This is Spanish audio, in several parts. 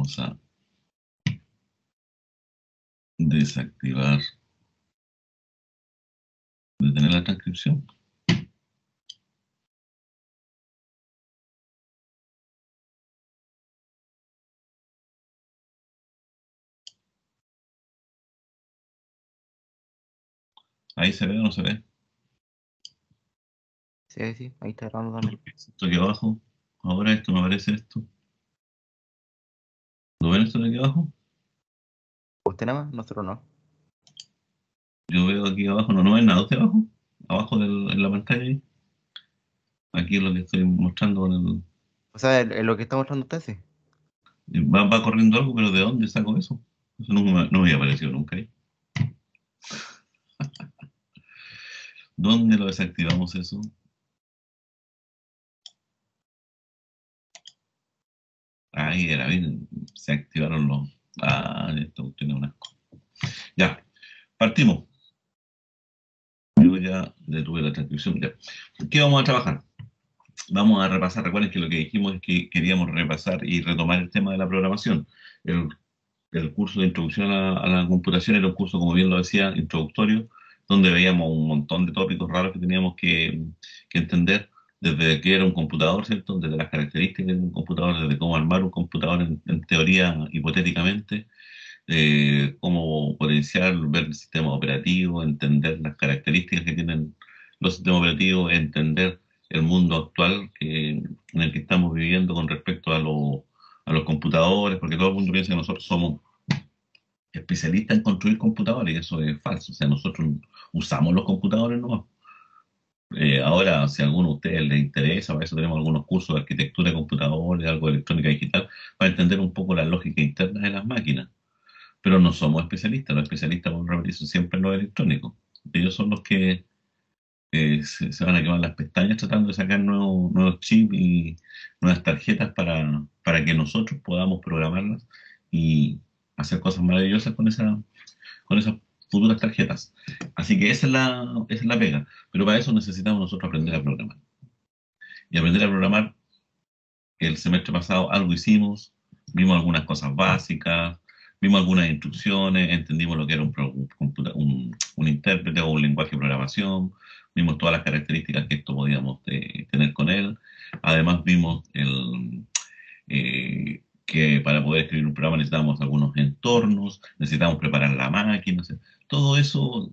Vamos a desactivar, detener la transcripción. Ahí se ve o no se ve. Sí, ahí está grabando también. Esto aquí abajo. Ahora esto me aparece esto. ¿Lo ven esto de aquí abajo? ¿Usted nada más? Nosotros no. Yo veo aquí abajo, no ven nada de abajo. Abajo en la pantalla ahí. Aquí es lo que estoy mostrando con el. O sea, lo que está mostrando usted, sí. Va corriendo algo, pero ¿de dónde saco eso? Eso no me había aparecido nunca ahí. ¿Dónde lo desactivamos eso? Ahí era, bien, se activaron los. Esto tiene un asco. Ya, partimos. Yo ya detuve la transcripción. Ya. ¿Qué vamos a trabajar? Vamos a repasar. Recuerden que lo que dijimos es que queríamos repasar y retomar el tema de la programación. El, el curso de introducción a la computación era un curso, como bien lo decía, introductorio, donde veíamos un montón de tópicos raros que teníamos que entender, desde qué era un computador, ¿cierto? Desde las características de un computador, desde cómo armar un computador en teoría, hipotéticamente, cómo potenciar, ver el sistema operativo, entender las características que tienen los sistemas operativos, entender el mundo actual en el que estamos viviendo con respecto a los computadores, porque todo el mundo piensa que nosotros somos especialistas en construir computadores y eso es falso. O sea, nosotros usamos los computadores, ¿no? Ahora, si a alguno de ustedes les interesa, para eso tenemos algunos cursos de arquitectura de computadores, algo de electrónica digital, para entender un poco la lógica interna de las máquinas. Pero no somos especialistas, los especialistas, por repetir, son siempre los electrónicos. Ellos son los que se van a quemar las pestañas tratando de sacar nuevos chips y nuevas tarjetas para que nosotros podamos programarlas y hacer cosas maravillosas con esas futuras tarjetas. Así que esa es la pega. Pero para eso necesitamos nosotros aprender a programar. Y aprender a programar, el semestre pasado algo hicimos, vimos algunas cosas básicas, vimos algunas instrucciones, entendimos lo que era un intérprete o un lenguaje de programación, vimos todas las características que esto podíamos tener con él. Además vimos que para poder escribir un programa necesitamos algunos entornos, necesitamos preparar la máquina. O sea, todo eso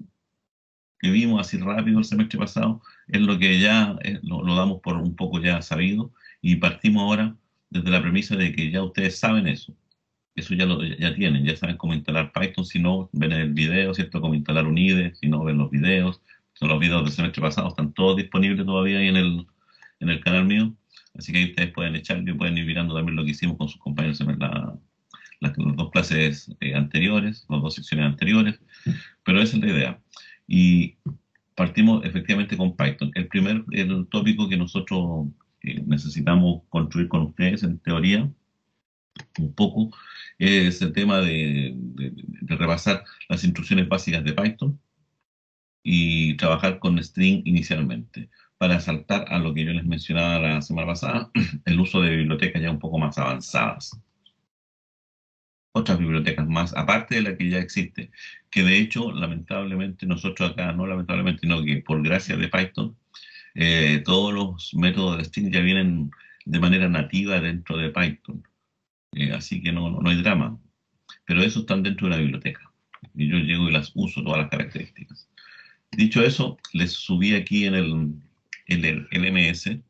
que vimos así rápido el semestre pasado es lo que ya lo damos por un poco ya sabido y partimos ahora desde la premisa de que ya ustedes saben eso. Eso ya tienen, ya saben cómo instalar Python, si no ven el video, ¿cierto? Cómo instalar un IDE, si no ven los videos. Son los videos del semestre pasado, están todos disponibles todavía ahí en el canal mío. Así que ahí ustedes pueden echar y pueden ir mirando también lo que hicimos con sus compañeros en las dos clases anteriores, las dos secciones anteriores. Pero esa es la idea. Y partimos efectivamente con Python. El tópico que nosotros necesitamos construir con ustedes en teoría, un poco, es el tema de repasar las instrucciones básicas de Python y trabajar con string inicialmente, para saltar a lo que yo les mencionaba la semana pasada, el uso de bibliotecas ya un poco más avanzadas. Otras bibliotecas más, aparte de la que ya existe, que de hecho, lamentablemente, nosotros acá, no lamentablemente, sino que por gracia de Python, todos los métodos de string ya vienen de manera nativa dentro de Python. Así que no hay drama. Pero esos están dentro de la biblioteca. Y yo llego y las uso, todas las características. Dicho eso, les subí aquí en el LMS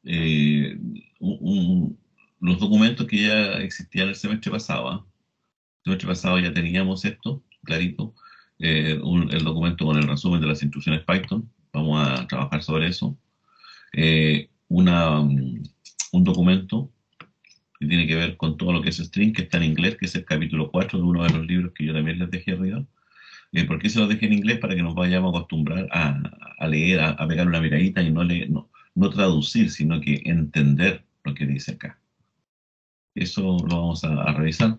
eh, un- un- los documentos que ya existían el semestre pasado. ¿Ah? El semestre pasado ya teníamos esto, clarito. El documento con el resumen de las instrucciones Python. Vamos a trabajar sobre eso. Un documento que tiene que ver con todo lo que es string, que está en inglés, que es el capítulo 4 de uno de los libros que yo también les dejé arriba. ¿Por qué se los dejé en inglés? Para que nos vayamos a acostumbrar a leer, a pegar una miradita y no traducir, sino que entender lo que dice acá. Eso lo vamos a revisar.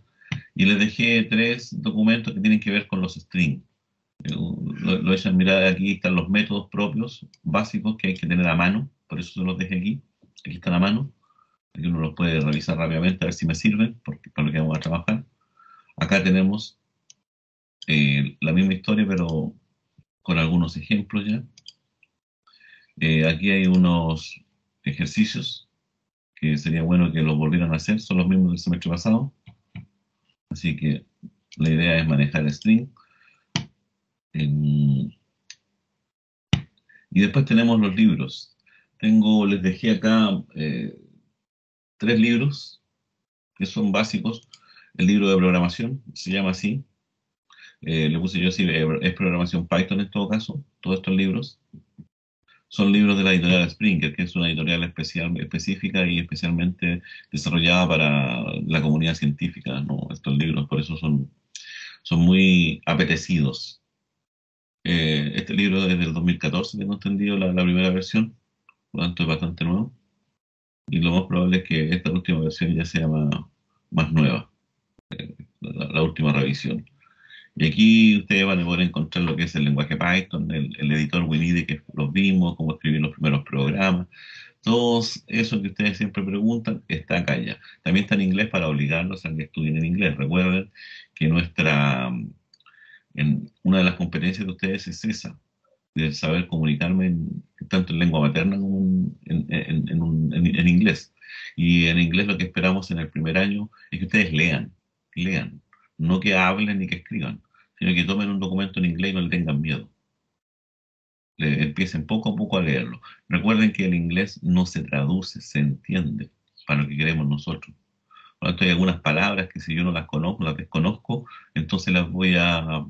Y les dejé 3 documentos que tienen que ver con los strings. Lo echan mirar, aquí están los métodos propios básicos que hay que tener a mano, por eso se los dejé aquí. Aquí están a mano. Aquí uno los puede revisar rápidamente a ver si me sirven, porque para lo que vamos a trabajar. Acá tenemos la misma historia, pero con algunos ejemplos ya. Aquí hay unos ejercicios que sería bueno que los volvieran a hacer, son los mismos del semestre pasado. Así que la idea es manejar el string. Y después tenemos los libros. Les dejé acá 3 libros que son básicos. El libro de programación se llama así. Le puse yo así, es programación Python en todo caso, todos estos libros. Son libros de la editorial Springer, que es una editorial específica y especialmente desarrollada para la comunidad científica, ¿no? Estos libros, por eso son muy apetecidos. Este libro es del 2014, tengo entendido, la primera versión, por lo tanto es bastante nuevo. Y lo más probable es que esta última versión ya sea más nueva, la última revisión. Y aquí ustedes van a poder encontrar lo que es el lenguaje Python, el editor WinIDE que los vimos, cómo escribir los primeros programas. Todo eso que ustedes siempre preguntan está acá ya. También está en inglés para obligarlos a que estudien en inglés. Recuerden que una de las competencias de ustedes es esa, de saber comunicarme tanto en lengua materna como en inglés. Y en inglés lo que esperamos en el primer año es que ustedes lean, no que hablen ni que escriban, sino que tomen un documento en inglés y no le tengan miedo. Empiecen poco a poco a leerlo. Recuerden que el inglés no se traduce, se entiende para lo que queremos nosotros. Por lo tanto, hay algunas palabras que si yo no las conozco, las desconozco, entonces las voy a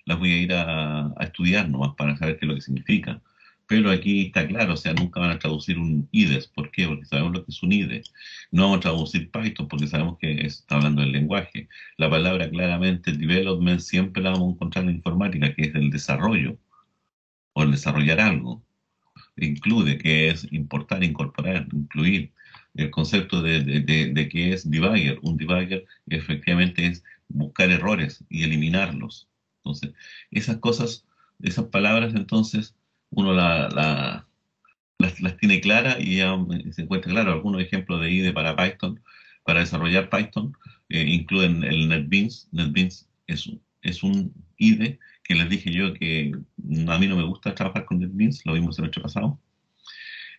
ir a estudiar nomás para saber qué es lo que significa. Pero aquí está claro, o sea, nunca van a traducir un IDES. ¿Por qué? Porque sabemos lo que es un IDE. No vamos a traducir Python porque sabemos que está hablando del lenguaje. La palabra claramente development siempre la vamos a encontrar en informática, que es el desarrollo o el desarrollar algo. Incluye, que es importar, incorporar, incluir. El concepto de que es debugger. Un debugger efectivamente es buscar errores y eliminarlos. Entonces, esas cosas, esas palabras, entonces, uno las tiene claras y ya se encuentra claro. Algunos ejemplos de IDE para Python, para desarrollar Python, incluyen el NetBeans. NetBeans es un IDE que les dije yo que a mí no me gusta trabajar con NetBeans, lo vimos el año pasado.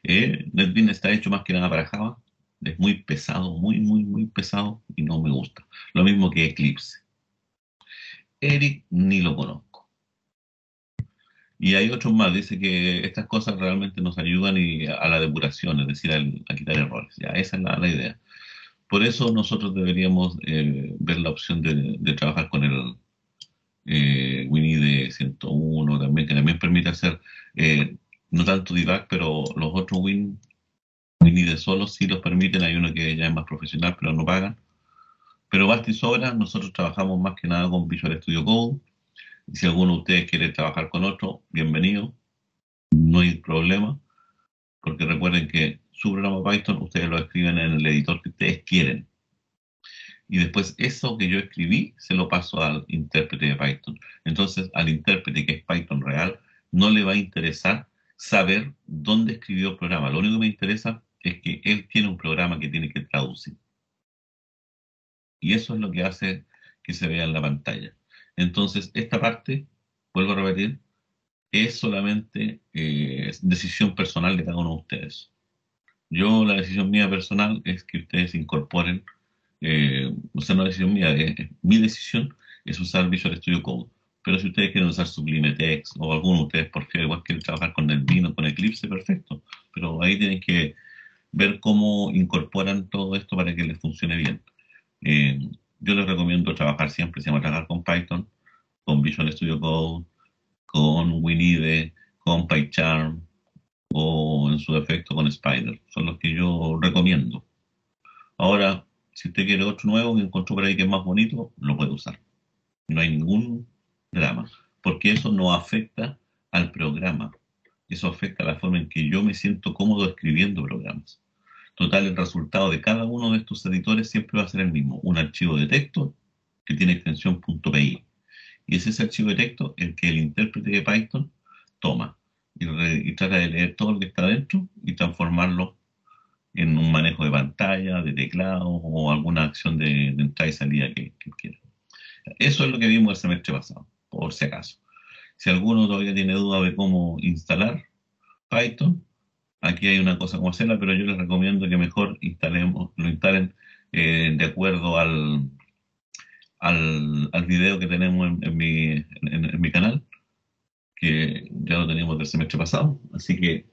NetBeans está hecho más que nada para Java. Es muy pesado, muy, muy, muy pesado y no me gusta. Lo mismo que Eclipse. Eric ni lo conozco. Y hay otros más, dice que estas cosas realmente nos ayudan a la depuración, es decir, a quitar errores. Ya, esa es la idea. Por eso nosotros deberíamos ver la opción de trabajar con el WinIDE 101 también, que también permite hacer no tanto debug, pero los otros WinIDE solos sí los permiten. Hay uno que ya es más profesional, pero no pagan. Pero basta y sobra, nosotros trabajamos más que nada con Visual Studio Code. Y si alguno de ustedes quiere trabajar con otro, bienvenido, no hay problema, porque recuerden que su programa Python ustedes lo escriben en el editor que ustedes quieren. Y después eso que yo escribí se lo paso al intérprete de Python. Entonces al intérprete que es Python real no le va a interesar saber dónde escribió el programa. Lo único que me interesa es que él tiene un programa que tiene que traducir. Y eso es lo que hace que se vea en la pantalla. Entonces esta parte, vuelvo a repetir, es solamente decisión personal de cada uno de ustedes. Yo, la decisión mía personal es que ustedes incorporen, o sea, no es decisión mía, mi decisión es usar Visual Studio Code. Pero si ustedes quieren usar Sublime Text o alguno de ustedes, porque igual quieren trabajar con NetBeans o con Eclipse, perfecto. Pero ahí tienen que ver cómo incorporan todo esto para que les funcione bien. Eh, yo les recomiendo trabajar siempre, si van a trabajar con Python, con Visual Studio Code, con WinIDE, con PyCharm o en su defecto con Spider. Son los que yo recomiendo. Ahora, si usted quiere otro nuevo que encontró por ahí que es más bonito, lo puede usar. No hay ningún drama, porque eso no afecta al programa. Eso afecta a la forma en que yo me siento cómodo escribiendo programas. Total, el resultado de cada uno de estos editores siempre va a ser el mismo. Un archivo de texto que tiene extensión .py. Y es ese archivo de texto el que el intérprete de Python toma y trata de leer todo lo que está dentro y transformarlo en un manejo de pantalla, de teclado o alguna acción de entrada y salida que quiera. Eso es lo que vimos el semestre pasado, por si acaso. Si alguno todavía tiene duda de cómo instalar Python, aquí hay una cosa como hacerla, pero yo les recomiendo que mejor lo instalen de acuerdo al video que tenemos en mi canal, que ya lo teníamos del semestre pasado, así que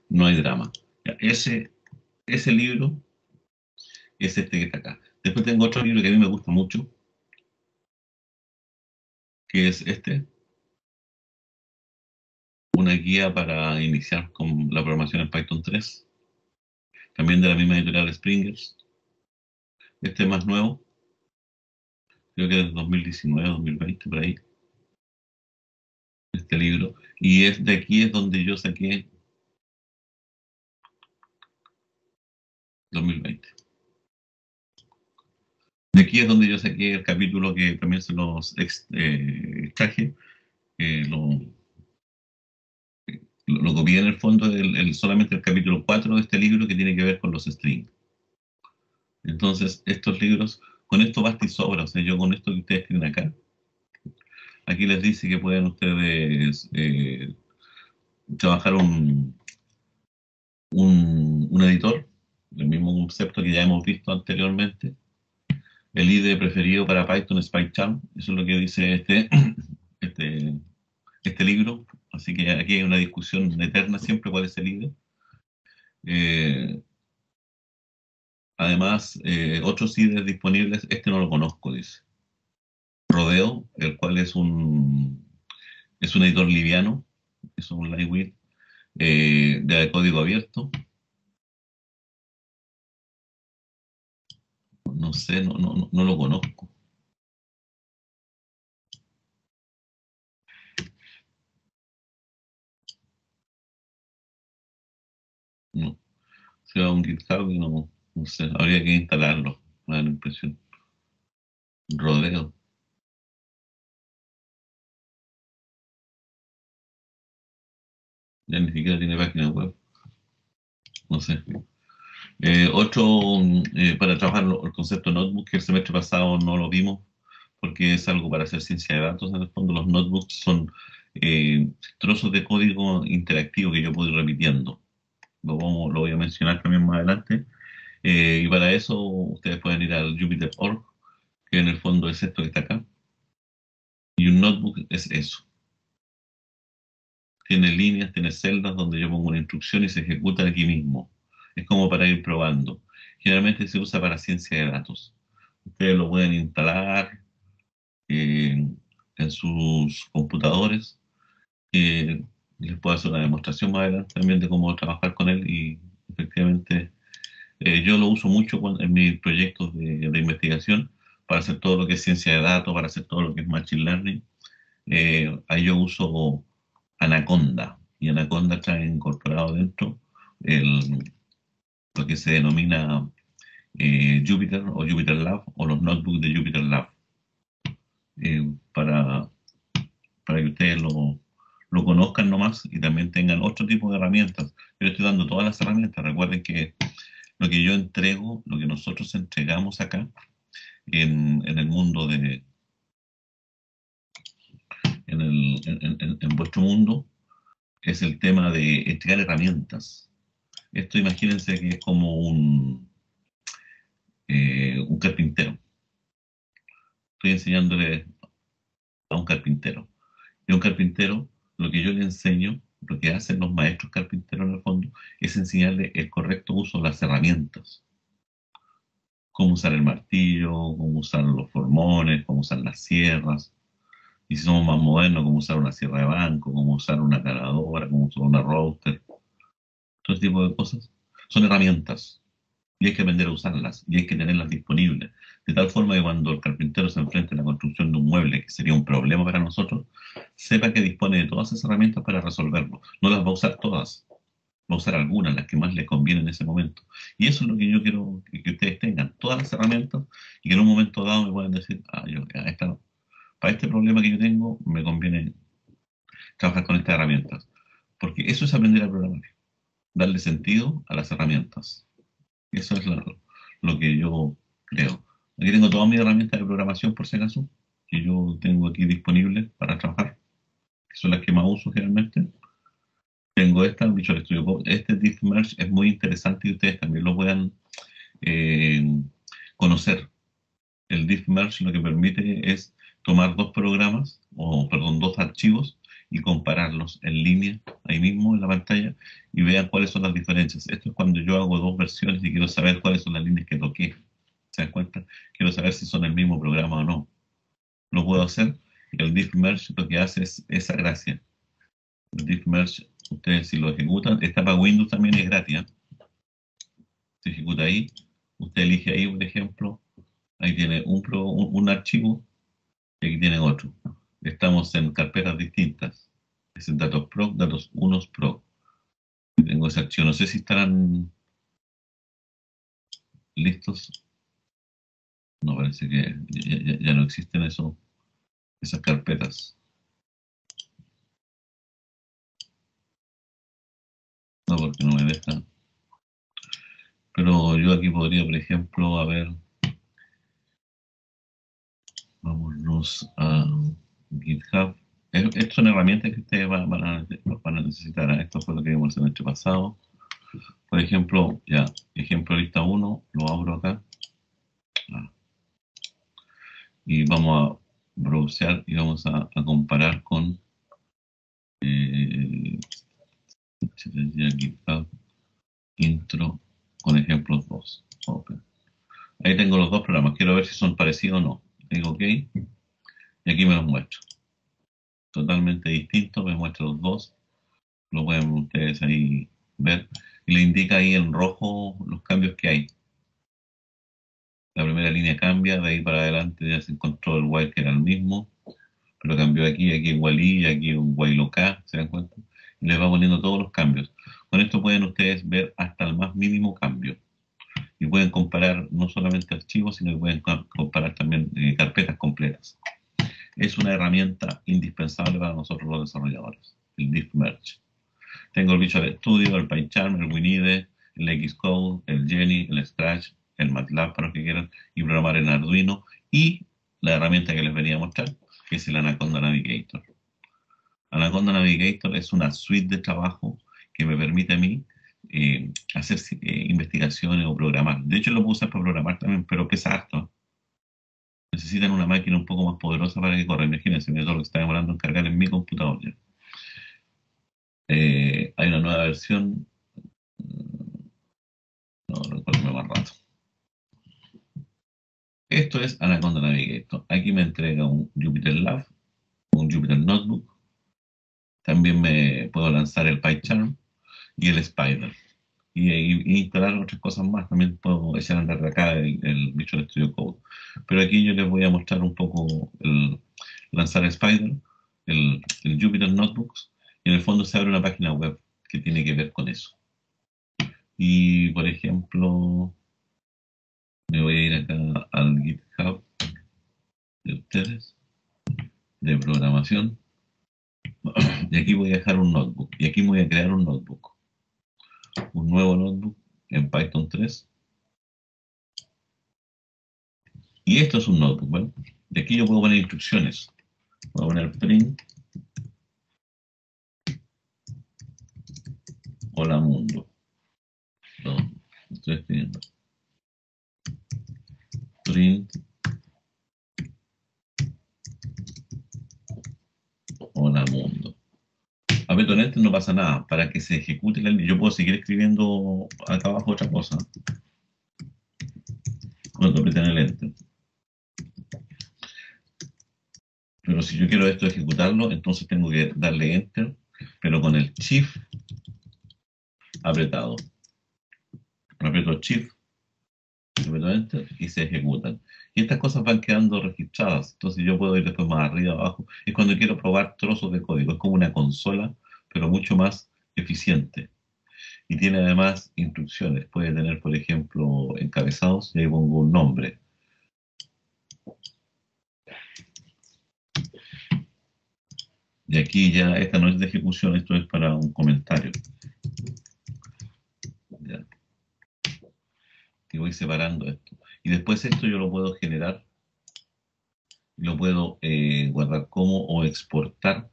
no hay drama. Ya, ese libro es este que está acá. Después tengo otro libro que a mí me gusta mucho, que es este, una guía para iniciar con la programación en Python 3, también de la misma editorial Springers. Este es más nuevo, creo que es 2019, 2020, por ahí, este libro. Y es de aquí es donde yo saqué 2020. De aquí es donde yo saqué el capítulo que también se los extraje, lo, lo copié en el fondo, solamente el capítulo 4 de este libro que tiene que ver con los strings. Entonces, estos libros, con esto basta y sobra, o sea, yo con esto que ustedes tienen acá, aquí les dice que pueden ustedes trabajar un editor, el mismo concepto que ya hemos visto anteriormente. El IDE preferido para Python es PyCharm, eso es lo que dice este, este libro, así que aquí hay una discusión eterna siempre cuál es el IDE. Eh, Además, otros IDEs disponibles, este no lo conozco, dice. Rodeo, el cual es un editor liviano, es un lightweight de código abierto. No sé, no lo conozco. No. O sea, un GitHub, no sé, habría que instalarlo, me da la impresión. Rodeo. Ya ni siquiera tiene página web, no sé. Otro, para trabajar el concepto notebook, que el semestre pasado no lo vimos, porque es algo para hacer ciencia de datos. En el fondo, los notebooks son trozos de código interactivo que yo puedo ir repitiendo. Lo voy a mencionar también más adelante. Y para eso, ustedes pueden ir al Jupyter.org, que en el fondo es esto que está acá. Y un notebook es eso. Tiene líneas, tiene celdas donde yo pongo una instrucción y se ejecuta aquí mismo. Es como para ir probando. Generalmente se usa para ciencia de datos. Ustedes lo pueden instalar eh, en sus computadores. Les puedo hacer una demostración más adelante también de cómo trabajar con él y efectivamente yo lo uso mucho en mis proyectos de investigación para hacer todo lo que es ciencia de datos, para hacer todo lo que es machine learning. Ahí yo uso Anaconda y Anaconda trae incorporado dentro el, lo que se denomina Jupyter o Jupyter Lab o los notebooks de Jupyter Lab eh, para, para que ustedes lo conozcan nomás y también tengan otro tipo de herramientas. Yo les estoy dando todas las herramientas. Recuerden que lo que yo entrego, lo que nosotros entregamos acá en el mundo en vuestro mundo, es el tema de entregar herramientas. Esto imagínense que es como un carpintero. Estoy enseñándole a un carpintero. Y a un carpintero, lo que yo le enseño, lo que hacen los maestros carpinteros en el fondo, es enseñarle el correcto uso de las herramientas. Cómo usar el martillo, cómo usar los formones, cómo usar las sierras. Y si somos más modernos, cómo usar una sierra de banco, cómo usar una caladora, cómo usar una router. Todo ese tipo de cosas son herramientas y hay que aprender a usarlas y hay que tenerlas disponibles. De tal forma que cuando el carpintero se enfrente a la construcción de un mueble, que sería un problema para nosotros, sepa que dispone de todas esas herramientas para resolverlo. No las va a usar todas, va a usar algunas, las que más le convienen en ese momento. Y eso es lo que yo quiero que ustedes tengan, todas las herramientas y que en un momento dado me puedan decir, para este problema que yo tengo, me conviene trabajar con estas herramientas. Porque eso es aprender a programar, darle sentido a las herramientas. Eso es lo que yo creo. Aquí tengo todas mis herramientas de programación, por si acaso, que yo tengo aquí disponibles para trabajar, que son las que más uso generalmente. Tengo esta, Visual Studio Code. Este Diff Merge es muy interesante y ustedes también lo puedan eh, conocer. El Diff Merge lo que permite es tomar dos programas, o perdón, dos archivos y compararlos en línea, ahí mismo en la pantalla, y vean cuáles son las diferencias. Esto es cuando yo hago dos versiones y quiero saber cuáles son las líneas que toqué. ¿Se dan cuenta? Quiero saber si son el mismo programa o no. Lo puedo hacer. El Diff Merge lo que hace es esa gracia. El Diff Merge, ustedes si lo ejecutan, está para Windows también, es gratis, ¿eh? Se ejecuta ahí. Usted elige ahí, por ejemplo, ahí tiene un archivo y aquí tiene otro. Estamos en carpetas distintas. Es en datos proc, datos unos proc. Tengo ese archivo. No sé si estarán listos. No, parece que ya no existen esas carpetas. No, porque no me deja. Pero yo aquí podría, por ejemplo, a ver, vámonos a GitHub. Estas son herramientas que ustedes van a necesitar, ¿eh? Esto fue lo que vimos el semestre pasado. Por ejemplo, ya, ejemplo lista 1, lo abro acá. Y vamos a browsear y vamos a comparar con eh, GitHub intro con ejemplos 2. Okay. Ahí tengo los dos programas. Quiero ver si son parecidos o no. Digo OK y aquí me los muestro. Totalmente distinto, me muestra los dos. Lo pueden ustedes ahí ver. Y le indica ahí en rojo los cambios que hay. La primera línea cambia, de ahí para adelante ya se encontró el while que era el mismo, pero cambió aquí while y aquí un while OK, ¿se dan cuenta? Y les va poniendo todos los cambios. Con esto pueden ustedes ver hasta el más mínimo cambio. Y pueden comparar no solamente archivos, sino que pueden comparar también carpetas completas. Es una herramienta indispensable para nosotros los desarrolladores, el Diff Merge. Tengo el Visual Studio, el PyCharm, el WinIDE, el Xcode, el Jenny, el Scratch, el MATLAB para los que quieran, y programar en Arduino, y la herramienta que les venía a mostrar, que es el Anaconda Navigator. Anaconda Navigator es una suite de trabajo que me permite a mí hacer investigaciones o programar. De hecho, lo puedo usar para programar también, pero pesa harto. Necesitan una máquina un poco más poderosa para que corra. Imagínense, mira todo lo que está demorando en cargar en mi computador ya. Hay una nueva versión. No recuerdo más rato. Esto es Anaconda Navigator. Aquí me entrega un Jupyter Lab, un Jupyter Notebook. También me puedo lanzar el PyCharm y el Spider. Y instalar otras cosas más. También puedo echar a andar de acá el Visual Studio Code. Pero aquí yo les voy a mostrar un poco lanzar Spider, el Jupyter Notebooks, y en el fondo se abre una página web que tiene que ver con eso. Y por ejemplo, me voy a ir acá al GitHub de ustedes, de programación, y aquí voy a dejar un notebook, y aquí voy a crear un notebook, un nuevo notebook en Python 3, y esto es un notebook, ¿vale? Y aquí yo puedo poner instrucciones, voy a poner print, hola mundo, no, estoy escribiendo, print, hola mundo. A ver, con no pasa nada, para que se ejecute la línea, yo puedo seguir escribiendo acá abajo otra cosa, cuando aprieten el enter. Pero si yo quiero esto ejecutarlo, entonces tengo que darle enter, pero con el shift apretado. Aprieto shift, aprieto enter y se ejecutan. Y estas cosas van quedando registradas. Entonces yo puedo ir después más arriba, abajo. Es cuando quiero probar trozos de código. Es como una consola, pero mucho más eficiente. Y tiene además instrucciones. Puede tener, por ejemplo, encabezados y ahí pongo un nombre. Y aquí ya, esta no es de ejecución, esto es para un comentario. Ya. voy separando esto. Y después esto yo lo puedo generar, lo puedo guardar como o exportar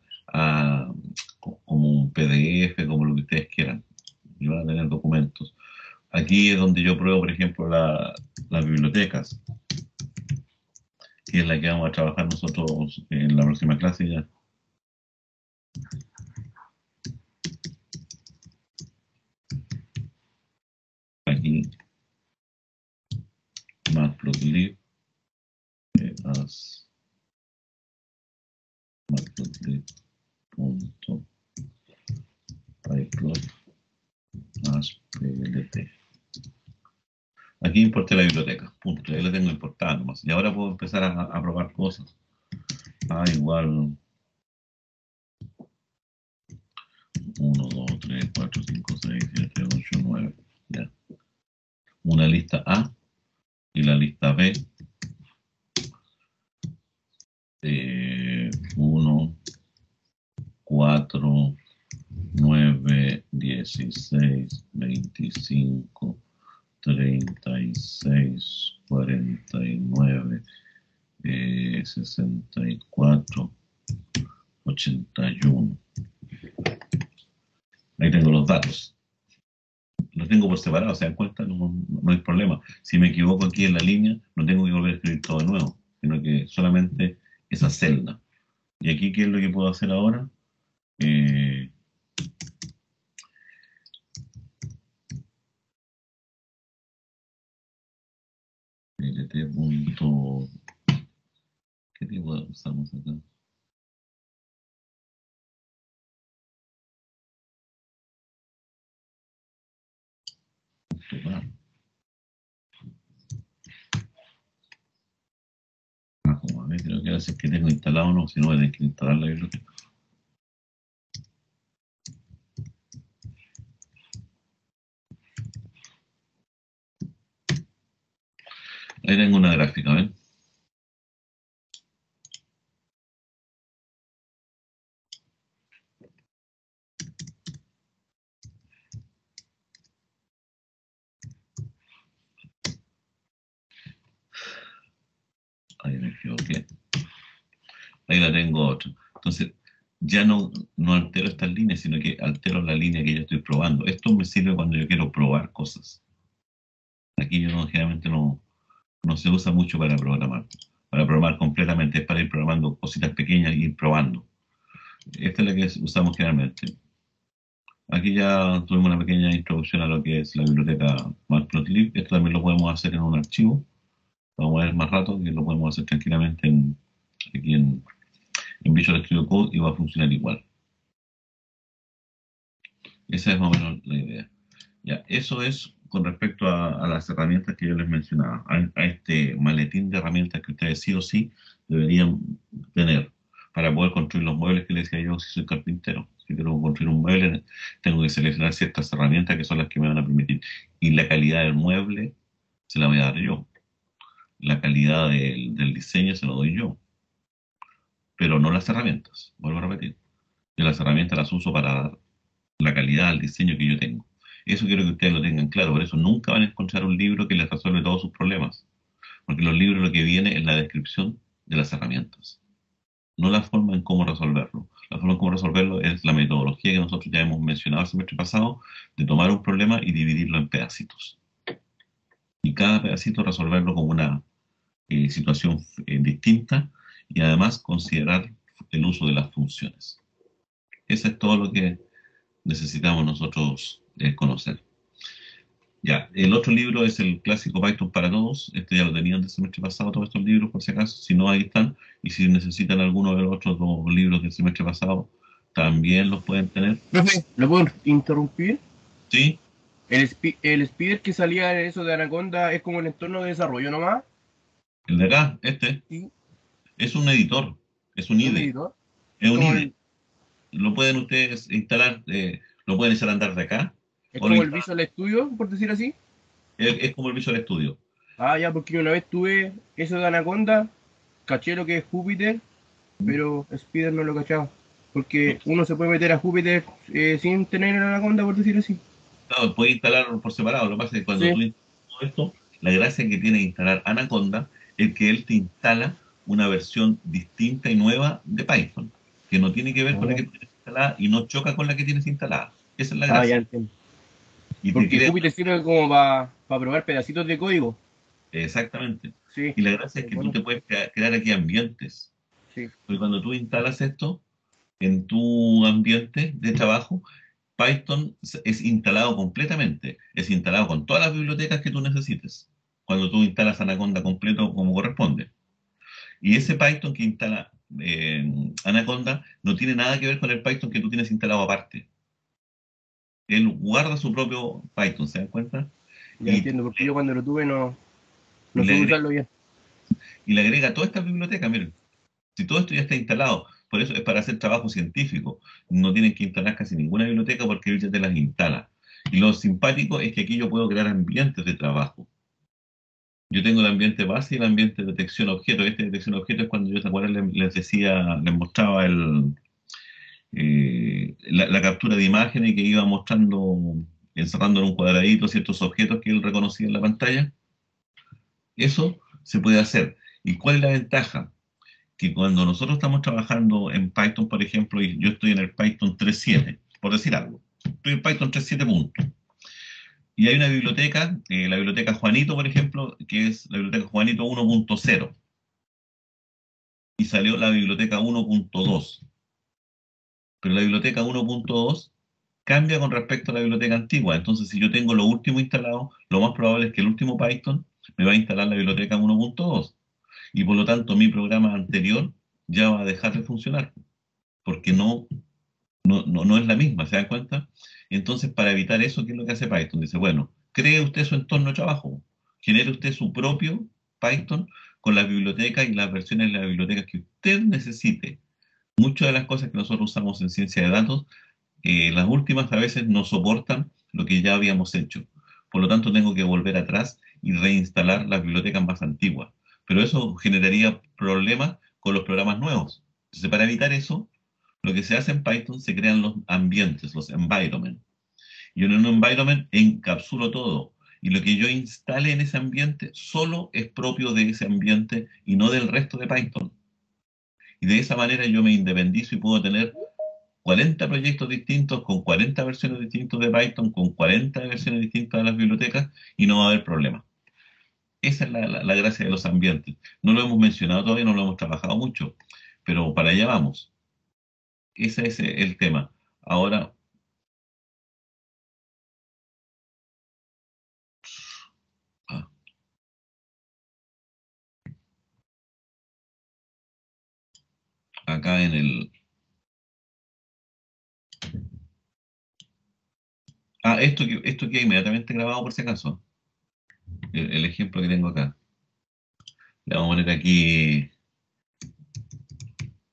como un PDF, como lo que ustedes quieran. Y van a tener documentos. Aquí es donde yo pruebo, por ejemplo, las bibliotecas, que es la que vamos a trabajar nosotros en la próxima clase ya. Aquí, matplotlib, as matplotlib.pyplot as plt. Aquí importé la biblioteca, punto. Ahí la tengo importada nomás. Y ahora puedo empezar a probar cosas. Igual 1, 2, 3, 4, 5, 6, 7, 8, 9. Ya. Una lista A y la lista B. 1, 4, 9, 16, 25, 36, 49, 64, 81. Ahí tengo los datos. Los tengo por separado, ¿se dan cuenta? No hay problema. Si me equivoco aquí en la línea, no tengo que volver a escribir todo de nuevo, sino que solamente esa celda. Y aquí, ¿qué es lo que puedo hacer ahora? lt. ¿Qué tipo usamos acá? Como a ver, creo que ahora si es que tengo instalado o no, si no voy a tener que instalar la biblioteca. Ahí tengo una gráfica, ¿ven? Ahí me equivoqué. Ahí la tengo otra. Entonces, ya no altero estas líneas, sino que altero la línea que yo estoy probando. Esto me sirve cuando yo quiero probar cosas. Aquí yo generalmente no se usa mucho para programar. Para programar completamente, es para ir programando cositas pequeñas y ir probando. Esta es la que usamos generalmente. Aquí ya tuvimos una pequeña introducción a lo que es la biblioteca Matplotlib. Esto también lo podemos hacer en un archivo. Vamos a ver más rato que lo podemos hacer tranquilamente aquí en Visual Studio Code y va a funcionar igual. Esa es más o menos la idea. Ya, eso es con respecto a las herramientas que yo les mencionaba, a este maletín de herramientas que ustedes sí o sí deberían tener para poder construir los muebles que les decía yo si soy carpintero. Si quiero construir un mueble, tengo que seleccionar ciertas herramientas que son las que me van a permitir. Y la calidad del mueble se la voy a dar yo. La calidad del diseño se lo doy yo. Pero no las herramientas, vuelvo a repetir. Yo las herramientas las uso para dar la calidad al diseño que yo tengo. Eso quiero que ustedes lo tengan claro, por eso nunca van a encontrar un libro que les resuelve todos sus problemas, porque los libros lo que viene es la descripción de las herramientas, no la forma en cómo resolverlo. La forma en cómo resolverlo es la metodología que nosotros ya hemos mencionado el semestre pasado, de tomar un problema y dividirlo en pedacitos. Y cada pedacito resolverlo como una situación distinta y además considerar el uso de las funciones. Eso es todo lo que necesitamos nosotros conocer. Ya, el otro libro es el clásico Python para todos. Este ya lo tenían del semestre pasado, todos estos libros, por si acaso. Si no, ahí están. Y si necesitan alguno de los otros dos libros del semestre pasado, también los pueden tener. Profe, ¿lo puedo interrumpir? Sí. El speeder que salía en eso de Anaconda es como el entorno de desarrollo nomás. El de acá, este, Sí. es un editor. Es un IDE. Editor. Es un como IDE. Lo pueden ustedes instalar, lo pueden echar a andar de acá. Es o como lo el Visual Studio, por decir así. es como el Visual Studio. Ah, ya, porque una vez tuve eso de Anaconda, caché lo que es Júpiter, pero Spider no lo cachaba. Porque uno se puede meter a Júpiter sin tener el Anaconda, por decir así. Claro, puedes instalar por separado. Lo que pasa es que cuando Sí. tú instalas todo esto, La gracia que tiene instalar Anaconda es que él te instala una versión distinta y nueva de Python, que no tiene que ver con la que tienes instalada y no choca con la que tienes instalada. Esa es la Ya gracia. entiendo. Y te Porque crea... Júpiter sirve como para probar pedacitos de código. Exactamente. Sí, Y la gracia es que tú bueno, te puedes crear aquí ambientes. sí. Porque cuando tú instalas esto en tu ambiente de trabajo, Python es instalado completamente. Es instalado con todas las bibliotecas que tú necesites. Cuando tú instalas Anaconda completo como corresponde. Y ese Python que instala Anaconda no tiene nada que ver con el Python que tú tienes instalado aparte. Él guarda su propio Python, ¿se dan cuenta? Ya Y, entiendo, porque yo cuando lo tuve no y le supe agrega, usarlo bien. y le agrega todas estas bibliotecas. Miren, si todo esto ya está instalado, por eso es para hacer trabajo científico. No tienen que instalar casi ninguna biblioteca porque él ya te las instala. Y lo simpático es que aquí yo puedo crear ambientes de trabajo. Yo tengo el ambiente base y el ambiente de detección objeto. Este de detección objeto es cuando yo, ¿se acuerdan? Les decía, les mostraba la captura de imágenes que iba mostrando, encerrando en un cuadradito ciertos objetos que él reconocía en la pantalla. Eso se puede hacer. ¿Y cuál es la ventaja? Que cuando nosotros estamos trabajando en Python, por ejemplo, y yo estoy en el Python 3.7, por decir algo, estoy en Python 3.7 punto, y hay una biblioteca, la biblioteca Juanito, por ejemplo, que es la biblioteca Juanito 1.0, y salió la biblioteca 1.2, pero la biblioteca 1.2 cambia con respecto a la biblioteca antigua. Entonces, si yo tengo lo último instalado, lo más probable es que el último Python me va a instalar la biblioteca 1.2, y por lo tanto mi programa anterior ya va a dejar de funcionar, porque no es la misma, ¿se dan cuenta? Entonces, para evitar eso, ¿qué es lo que hace Python? Dice, bueno, cree usted su entorno de trabajo, genere usted su propio Python con las bibliotecas y las versiones de las bibliotecas que usted necesite. Muchas de las cosas que nosotros usamos en ciencia de datos, las últimas a veces no soportan lo que ya habíamos hecho. Por lo tanto, tengo que volver atrás y reinstalar las bibliotecas más antiguas. Pero eso generaría problemas con los programas nuevos. Entonces, para evitar eso, lo que se hace en Python, se crean los ambientes, los environments. Y en un environment encapsulo todo. Y lo que yo instale en ese ambiente solo es propio de ese ambiente y no del resto de Python. Y de esa manera yo me independizo y puedo tener 40 proyectos distintos con 40 versiones distintas de Python, con 40 versiones distintas de las bibliotecas y no va a haber problema. Esa es la gracia de los ambientes. No lo hemos mencionado todavía, no lo hemos trabajado mucho, pero para allá vamos. Ese es el tema. Ahora, ah, acá en el... esto queda inmediatamente grabado por si acaso. El ejemplo que tengo acá. Le vamos a poner aquí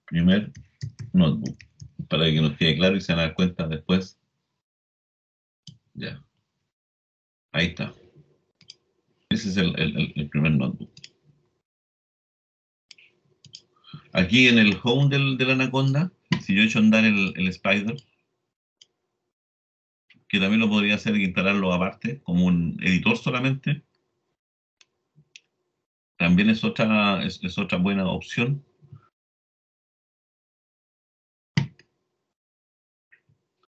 primer notebook para que nos quede claro y se van a dar cuenta después. Ya, ahí está. Ese es el primer notebook. Aquí en el home del Anaconda, si yo echo a andar el Spider, que también lo podría hacer y instalarlo aparte, como un editor solamente, también es otra buena opción.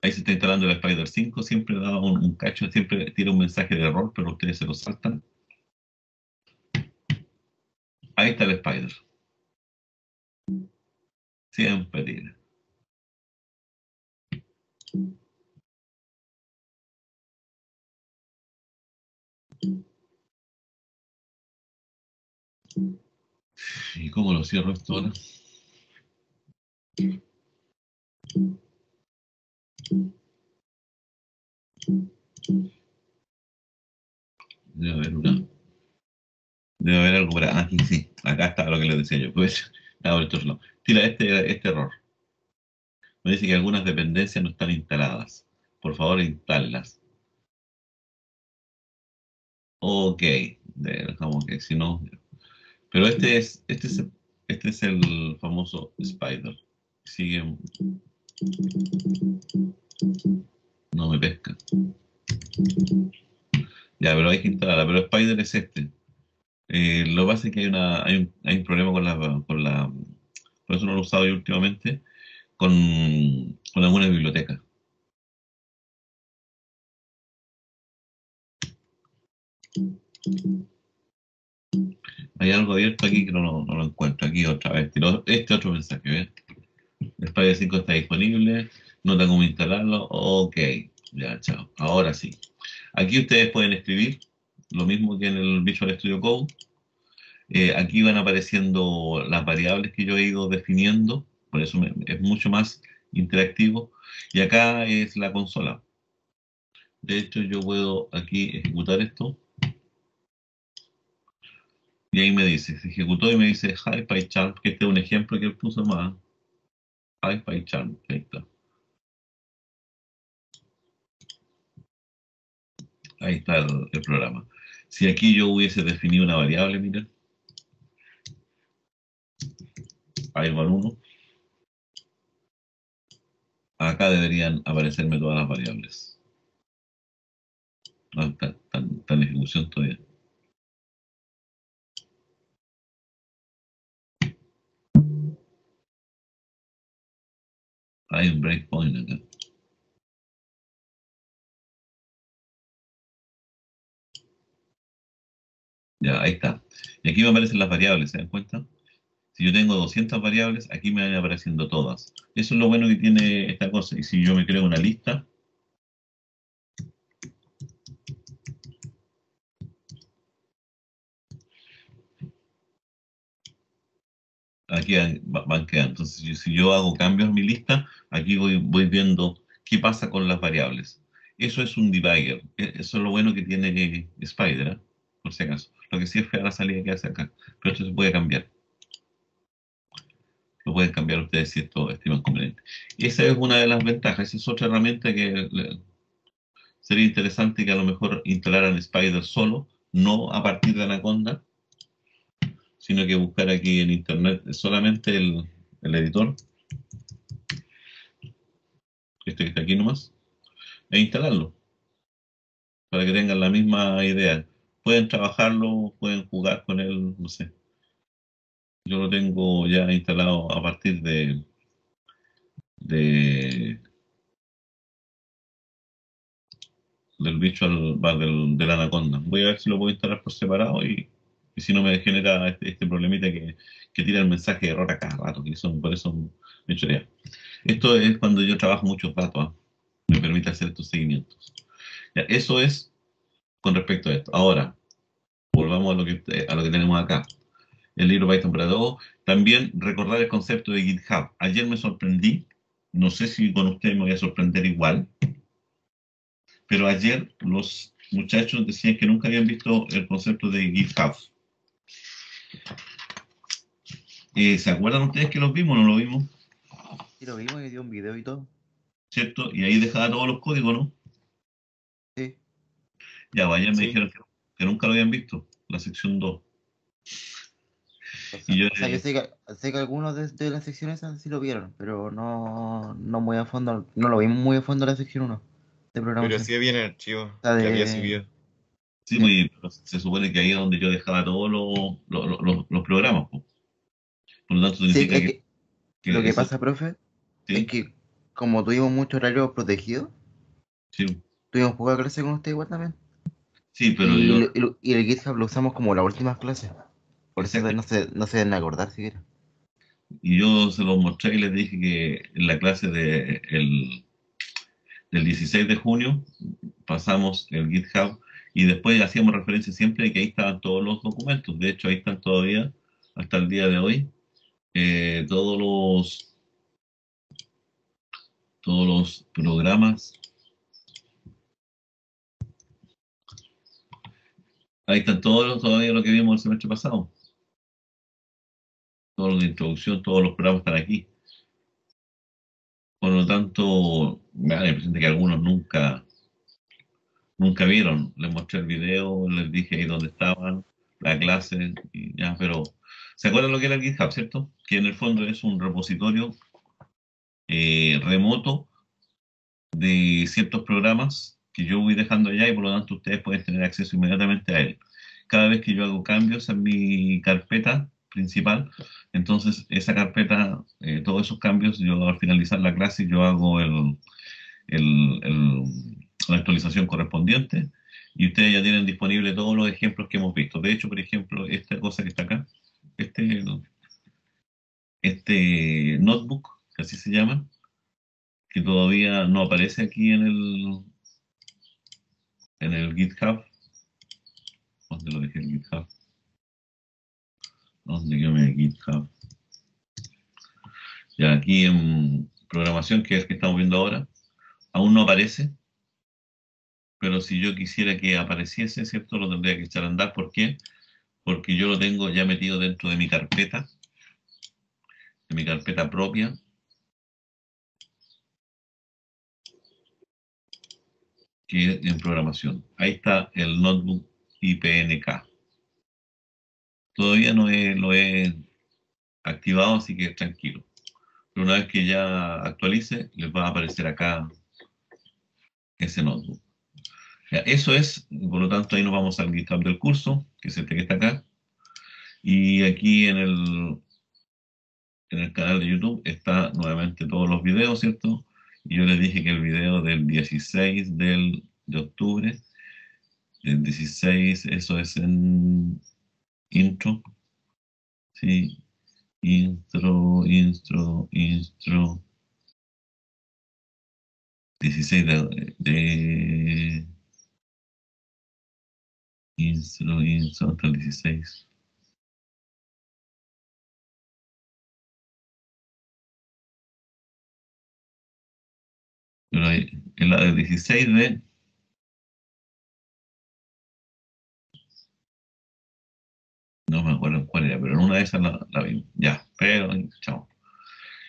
Ahí se está instalando el Spider 5, siempre da un cacho, siempre tira un mensaje de error, pero ustedes se lo saltan. Ahí está el Spider. Siempre tira. ¿Y cómo lo cierro esto ahora? Debe haber algo por aquí, sí. Acá está lo que les decía yo. Pues, no. Tira este error. Me dice que algunas dependencias no están instaladas. Por favor, instálelas. Ok. Dejamos que si no. Pero este es el famoso Spider. Sigue. No me pesca. Ya, pero hay que instalarla. Pero Spider es este. Lo que pasa es que hay un problema por eso no lo he usado yo últimamente, con algunas bibliotecas. Hay algo abierto aquí que no lo encuentro. Aquí otra vez. Este otro mensaje, ¿ves? Spider 5 está disponible. No tengo cómo instalarlo. Ok. Ya, chao. Ahora sí. Aquí ustedes pueden escribir lo mismo que en el Visual Studio Code. Aquí van apareciendo las variables que yo he ido definiendo. Por eso es mucho más interactivo. Y acá es la consola. De hecho, yo puedo aquí ejecutar esto. Y ahí me dice, se ejecutó y me dice Hi PyCharm, que este es un ejemplo que él puso más. Hi PyCharm, ahí está. Ahí está el programa. Si aquí yo hubiese definido una variable, miren, ahí va el 1, acá deberían aparecerme todas las variables. No, está en ejecución todavía. Hay un breakpoint acá. Ya, ahí está. Y aquí me aparecen las variables, ¿se dan cuenta? Si yo tengo 200 variables, aquí me van apareciendo todas. Eso es lo bueno que tiene esta cosa. Y si yo me creo una lista, aquí van quedando. Entonces, si yo hago cambios en mi lista, aquí voy viendo qué pasa con las variables. Eso es un debugger. Eso es lo bueno que tiene Spider, ¿eh? Por si acaso. Lo que sí es fea la salida que hace acá. Pero esto se puede cambiar. Lo pueden cambiar ustedes si esto estiman conveniente. Y esa es una de las ventajas. Esa es otra herramienta que sería interesante que a lo mejor instalaran Spider solo, no a partir de Anaconda, sino que buscar aquí en internet solamente el editor, este que está aquí nomás, e instalarlo, para que tengan la misma idea. Pueden trabajarlo, pueden jugar con él, no sé. Yo lo tengo ya instalado a partir de del Visual, del Anaconda. Voy a ver si lo puedo instalar por separado y si no me genera este problemita que tira el mensaje de error a cada rato, por eso me chorea. Esto es cuando yo trabajo muchos datos, ¿ah? Me permite hacer estos seguimientos. Ya, eso es con respecto a esto. Ahora, volvamos a lo que tenemos acá. El libro Python para todos. También recordar el concepto de GitHub. Ayer me sorprendí, no sé si con ustedes me voy a sorprender igual, pero ayer los muchachos decían que nunca habían visto el concepto de GitHub. ¿Se acuerdan ustedes que los vimos o no lo vimos? Sí, lo vimos y dio un video y todo. ¿Cierto? Y ahí dejaba todos los códigos, ¿no? Sí. Ya, ayer me Sí. dijeron que nunca lo habían visto, la sección 2. Y yo, Yo sé que algunos de las secciones esas sí lo vieron, pero no muy a fondo, no lo vimos muy a fondo la sección 1 de Pero programación. sí había en el archivo La que había de... subido. sí, Sí. pues, se supone que ahí es donde yo dejaba todos los programas, pues. Por lo tanto, Sí, significa es que lo que que eso, pasa, profe, es sí, que como tuvimos mucho horario protegido, sí, tuvimos poca clase con usted igual también. sí, pero yo, Y el GitHub lo usamos como las últimas clases. Por eso exacto, no se deben acordar siquiera. y yo se los mostré y les dije que en la clase del 16 de junio pasamos el GitHub y después hacíamos referencia siempre de que ahí estaban todos los documentos. De hecho, ahí están todavía, hasta el día de hoy, todos los programas. Ahí están todavía lo que vimos el semestre pasado. Todos los de introducción, todos los programas están aquí. Por lo tanto, me da la impresión de que algunos nunca vieron. Les mostré el video, les dije ahí dónde estaban, la clase, y ya, pero ¿se acuerdan lo que era el GitHub, cierto? Que en el fondo es un repositorio remoto de ciertos programas que yo voy dejando allá y por lo tanto ustedes pueden tener acceso inmediatamente a él. Cada vez que yo hago cambios en mi carpeta principal, entonces esa carpeta, todos esos cambios, yo al finalizar la clase, yo hago la actualización correspondiente y ustedes ya tienen disponible todos los ejemplos que hemos visto. De hecho, por ejemplo, esta cosa que está acá, este notebook, que así se llama, que todavía no aparece aquí en el GitHub. ¿Dónde lo dejé el GitHub? ¿Dónde quedó mi GitHub? Ya aquí en programación, que es el que estamos viendo ahora, aún no aparece, pero si yo quisiera que apareciese, ¿cierto? Lo tendría que echar a andar. ¿Por qué? Porque yo lo tengo ya metido dentro de mi carpeta propia, que es en programación. Ahí está el notebook IPNK. Todavía no lo he activado, así que tranquilo. Pero una vez que ya actualice, les va a aparecer acá ese notebook. Ya, eso es, por lo tanto, ahí nos vamos al GitHub del curso, que es este que está acá. Y aquí en el canal de YouTube está nuevamente todos los videos, ¿cierto? Y yo les dije que el video del 16 de octubre, el 16, eso es en intro, ¿sí? Intro, 16 intro, hasta el 16. Pero en la del 16 no me acuerdo cuál era, pero en una de esas la vimos. Ya, pero chao.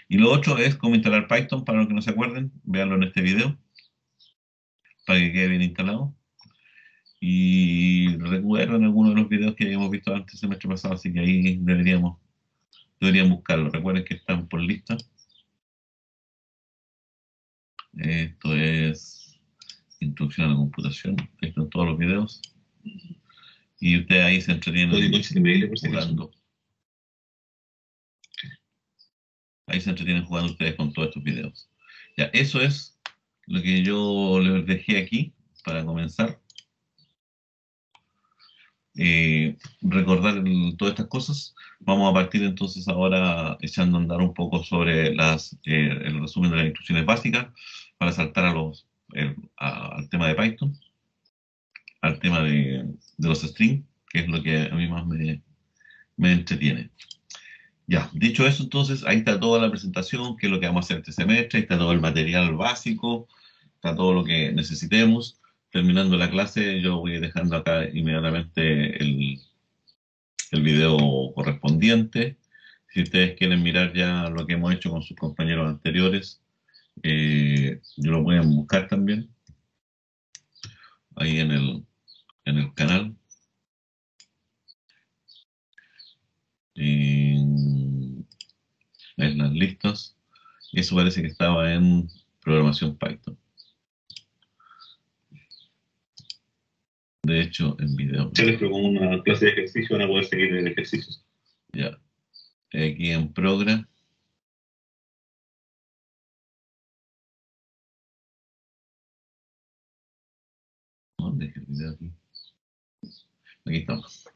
Y lo otro es cómo instalar Python, para los que no se acuerden, véanlo en este video, para que quede bien instalado. Y recuerden algunos de los videos que habíamos visto antes el semestre pasado, así que ahí deberían buscarlo. Recuerden que están por lista. Esto es introducción a la computación. Ahí están todos los videos. Y ustedes ahí se entretienen jugando. Ahí se entretienen jugando ustedes con todos estos videos. Ya, eso es lo que yo les dejé aquí para comenzar. Recordar todas estas cosas. Vamos a partir entonces ahora echando a andar un poco sobre el resumen de las instrucciones básicas para saltar al tema de Python, al tema de los strings, que es lo que a mí más me entretiene. Ya, dicho eso, entonces ahí está toda la presentación, que es lo que vamos a hacer este semestre, ahí está todo el material básico, está todo lo que necesitemos. Terminando la clase, yo voy dejando acá inmediatamente el video correspondiente. Si ustedes quieren mirar ya lo que hemos hecho con sus compañeros anteriores, lo pueden buscar también ahí en el canal. En las listas. Eso parece que estaba en programación Python. De hecho, en video. Pero como una clase de ejercicio van a poder seguir el ejercicio. Ya. Aquí en Program. ¿Dónde es el video aquí? Aquí estamos.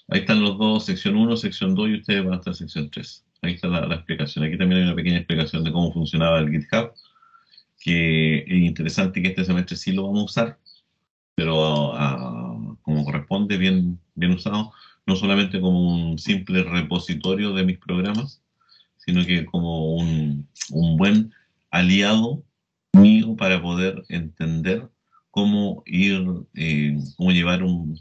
Ahí están los dos, sección 1, sección 2 y ustedes van a estar en sección 3. Ahí está la explicación. Aquí también hay una pequeña explicación de cómo funcionaba el GitHub, que es interesante que este semestre sí lo vamos a usar, pero como corresponde, bien usado, no solamente como un simple repositorio de mis programas, sino que como un buen aliado mío para poder entender cómo llevar un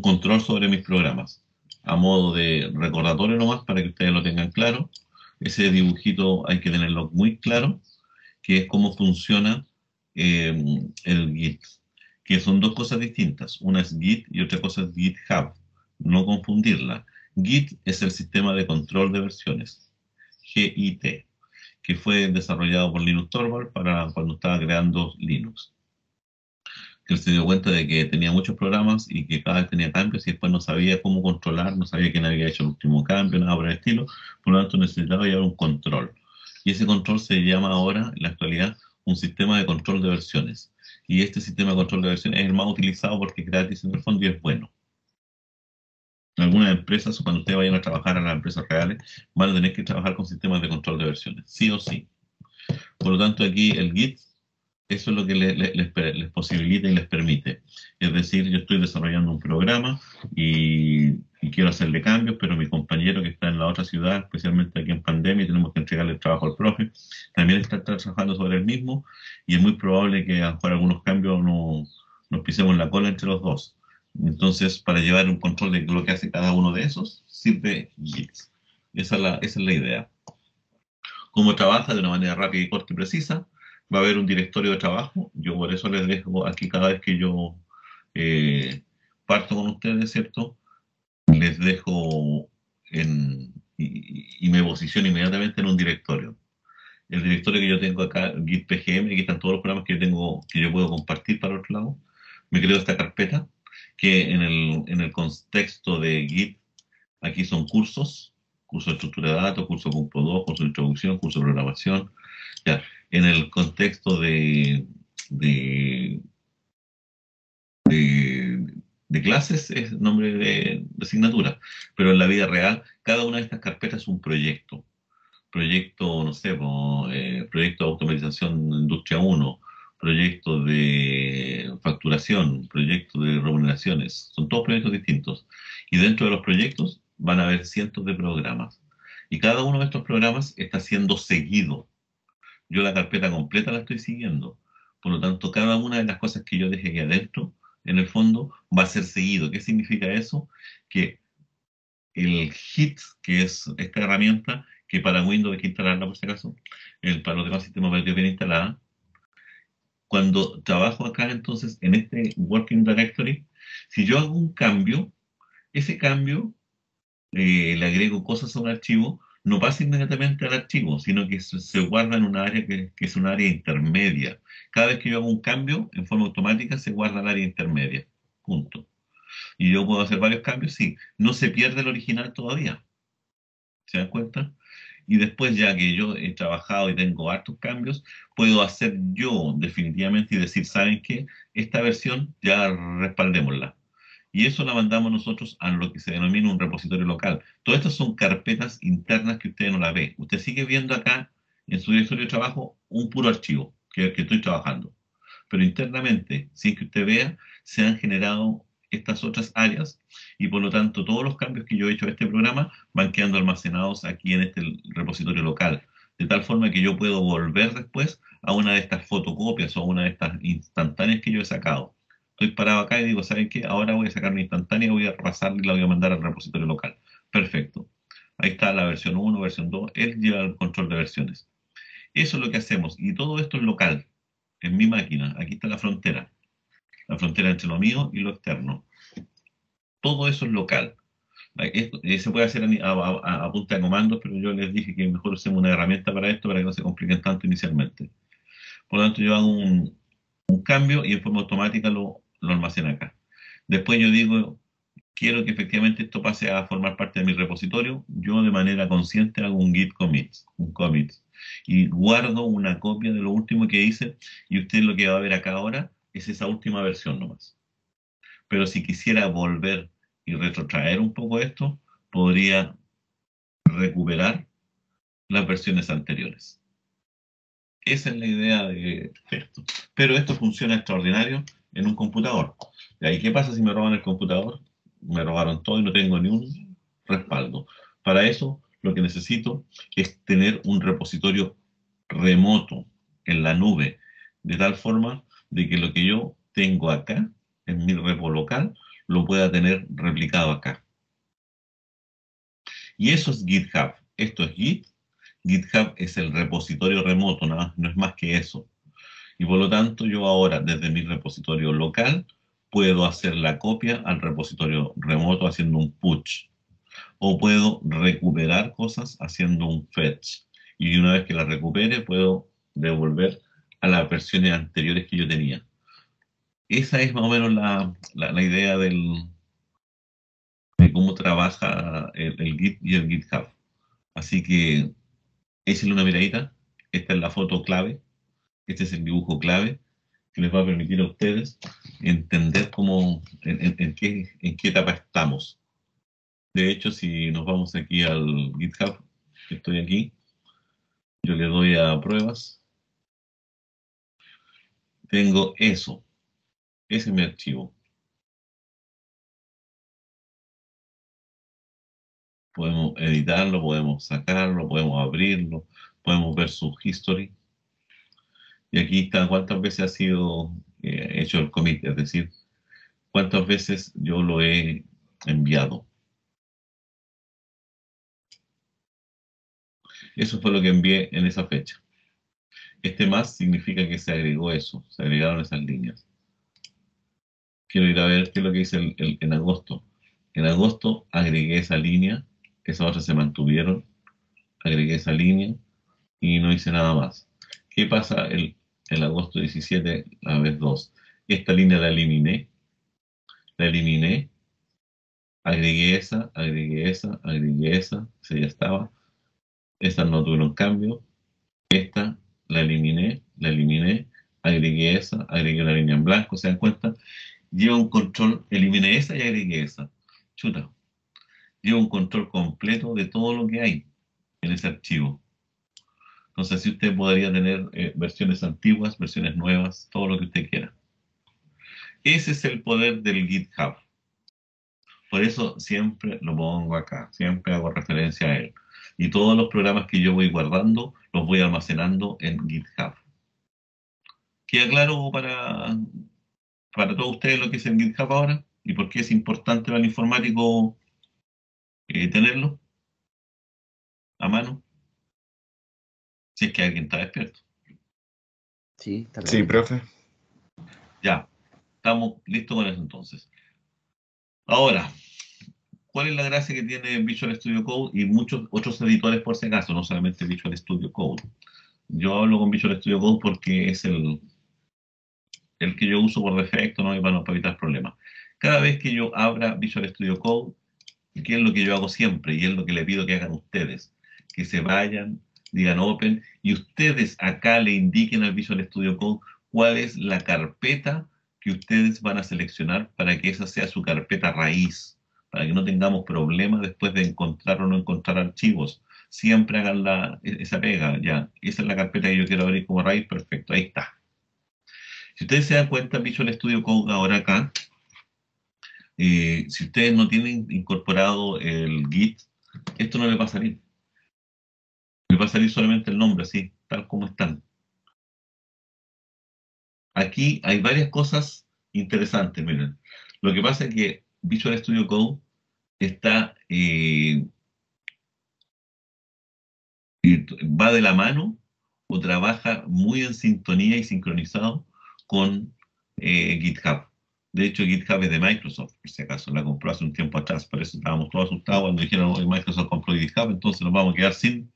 control sobre mis programas, a modo de recordatorio nomás para que ustedes lo tengan claro. Ese dibujito hay que tenerlo muy claro, que es cómo funciona el Git, que son dos cosas distintas. Una es Git y otra cosa es GitHub. No confundirla. Git es el sistema de control de versiones, GIT, que fue desarrollado por Linus Torvald para cuando estaba creando Linux. que él se dio cuenta de que tenía muchos programas y que cada vez tenía cambios y después no sabía cómo controlar, no sabía quién había hecho el último cambio, nada por el estilo, por lo tanto necesitaba llevar un control. Y ese control se llama ahora, en la actualidad, un sistema de control de versiones. Y este sistema de control de versiones es el más utilizado porque es gratis en el fondo y es bueno. Algunas empresas, o cuando ustedes vayan a trabajar a las empresas reales, van a tener que trabajar con sistemas de control de versiones, sí o sí. Por lo tanto, aquí el Git, eso es lo que les posibilita y les permite. Es decir, yo estoy desarrollando un programa y quiero hacerle cambios, pero mi compañero que está en la otra ciudad, especialmente aquí en pandemia, y tenemos que entregarle el trabajo al profe, también está trabajando sobre el mismo y es muy probable que a lo mejor algunos cambios nos pisemos la cola entre los dos. Entonces, para llevar un control de lo que hace cada uno de esos, sirve Git. Esa es la idea. Como trabaja de una manera rápida y corta y precisa, va a haber un directorio de trabajo. Yo por eso les dejo aquí cada vez que yo parto con ustedes, ¿cierto? Les dejo y me posiciono inmediatamente en un directorio. El directorio que yo tengo acá, Git PGM, aquí están todos los programas que yo tengo, que yo puedo compartir para otro lado. Me creo esta carpeta, que en el contexto de Git, aquí son cursos, curso de estructura de datos, curso Punto 2, curso de introducción, curso de programación. Ya, en el contexto de, de clases es nombre de asignatura, pero en la vida real, cada una de estas carpetas es un proyecto. Proyecto, no sé, proyecto de automatización industria 1, proyecto de facturación, proyecto de remuneraciones, son todos proyectos distintos. Y dentro de los proyectos van a haber cientos de programas. Y cada uno de estos programas está siendo seguido. Yo la carpeta completa la estoy siguiendo. Por lo tanto, cada una de las cosas que yo deje aquí adentro, en el fondo, va a ser seguido. ¿Qué significa eso? Que el HIT, que es esta herramienta, que para Windows hay que instalarla por si acaso, para los demás sistemas operativos bien instalada, cuando trabajo acá entonces en este Working Directory, si yo hago un cambio, ese cambio le agrego cosas a un archivo, no pasa inmediatamente al archivo, sino que se guarda en un área que es un área intermedia. Cada vez que yo hago un cambio, en forma automática se guarda el área intermedia. Punto. Y yo puedo hacer varios cambios, sí. No se pierde el original todavía. ¿Se dan cuenta? Y después, ya que yo he trabajado y tengo hartos cambios, puedo hacer yo definitivamente y decir, ¿saben qué? Esta versión ya respaldémosla. Y eso la mandamos nosotros a lo que se denomina un repositorio local. Todas estas son carpetas internas que usted no la ve. Usted sigue viendo acá en su directorio de trabajo un puro archivo que estoy trabajando. Pero internamente, sin que usted vea, se han generado estas otras áreas y por lo tanto todos los cambios que yo he hecho a este programa van quedando almacenados aquí en este repositorio local. De tal forma que yo puedo volver después a una de estas fotocopias o a una de estas instantáneas que yo he sacado. Estoy parado acá y digo, ¿saben qué? Ahora voy a sacar una instantánea, voy a pasarla y la voy a mandar al repositorio local. Perfecto. Ahí está la versión 1, versión 2. Él lleva el control de versiones. Eso es lo que hacemos. Y todo esto es local. En mi máquina. Aquí está la frontera. La frontera entre lo mío y lo externo. Todo eso es local. Se puede hacer a punta de comandos, pero yo les dije que mejor usemos una herramienta para esto para que no se compliquen tanto inicialmente. Por lo tanto, yo hago un cambio y en forma automática lo almacena acá. Después yo digo, quiero que efectivamente esto pase a formar parte de mi repositorio. Yo de manera consciente hago un git commit, un commit. Y guardo una copia de lo último que hice y usted lo que va a ver acá ahora es esa última versión nomás. Pero si quisiera volver y retrotraer un poco esto, podría recuperar las versiones anteriores. Esa es la idea de esto. Pero esto funciona extraordinario en un computador. ¿Y ahí qué pasa si me roban el computador? Me robaron todo y no tengo ni un respaldo. Para eso, lo que necesito es tener un repositorio remoto en la nube, de tal forma de que lo que yo tengo acá, en mi repo local, lo pueda tener replicado acá. Y eso es GitHub. Esto es Git. GitHub es el repositorio remoto, no es más que eso. Y por lo tanto, yo ahora, desde mi repositorio local, puedo hacer la copia al repositorio remoto haciendo un push. O puedo recuperar cosas haciendo un fetch. Y una vez que las recupere, puedo devolver a las versiones anteriores que yo tenía. esa es más o menos la idea de cómo trabaja el Git y el GitHub. Así que échenle una miradita. Esta es la foto clave. Este es el dibujo clave que les va a permitir a ustedes entender en qué etapa estamos. De hecho, si nos vamos aquí al GitHub, que estoy aquí, yo le doy a pruebas. Tengo eso. Ese es mi archivo. Podemos editarlo, podemos sacarlo, podemos abrirlo, podemos ver su history. Y aquí está cuántas veces ha sido hecho el commit, es decir, cuántas veces yo lo he enviado. Eso fue lo que envié en esa fecha. Este más significa que se agregó eso, se agregaron esas líneas. Quiero ir a ver qué es lo que hice en agosto. En agosto agregué esa línea, esas otras se mantuvieron, agregué esa línea y no hice nada más. ¿Qué pasa el agosto 17, la vez 2? Esta línea la eliminé, agregué esa, esa ya estaba. Estas no tuvieron cambio. Esta la eliminé, agregué esa, agregué una línea en blanco, ¿se dan cuenta? Lleva un control, eliminé esa y agregué esa. Chuta. Lleva un control completo de todo lo que hay en ese archivo. Entonces, así usted podría tener versiones antiguas, versiones nuevas, todo lo que usted quiera. Ese es el poder del GitHub. Por eso siempre lo pongo acá, siempre hago referencia a él. Y todos los programas que yo voy guardando, los voy almacenando en GitHub. ¿Queda claro para todos ustedes lo que es el GitHub ahora? ¿Y por qué es importante para el informático tenerlo a mano? Si es que alguien está despierto. Sí, está Sí, claro. profe. Ya, estamos listos con eso entonces. Ahora, ¿cuál es la gracia que tiene Visual Studio Code y muchos otros editores por si acaso, no solamente Visual Studio Code? Yo hablo con Visual Studio Code porque es el que yo uso por defecto, ¿no? Y para evitar problemas. Cada vez que yo abra Visual Studio Code, ¿qué es lo que yo hago siempre? Y es lo que le pido que hagan ustedes. Que se vayan, digan open, y ustedes acá le indiquen al Visual Studio Code cuál es la carpeta que ustedes van a seleccionar para que esa sea su carpeta raíz, para que no tengamos problemas después de encontrar o no encontrar archivos. Siempre hagan esa pega, ya. Esa es la carpeta que yo quiero abrir como raíz, perfecto, ahí está. Si ustedes se dan cuenta, Visual Studio Code ahora acá, si ustedes no tienen incorporado el Git, esto no le va a salir. Le va a salir solamente el nombre, así, tal como están. Aquí hay varias cosas interesantes, miren. Lo que pasa es que Visual Studio Code está, va de la mano o trabaja muy en sintonía y sincronizado con GitHub. De hecho, GitHub es de Microsoft, por si acaso, la compró hace un tiempo atrás, por eso estábamos todos asustados cuando dijeron hoy Microsoft compró GitHub, entonces nos vamos a quedar sin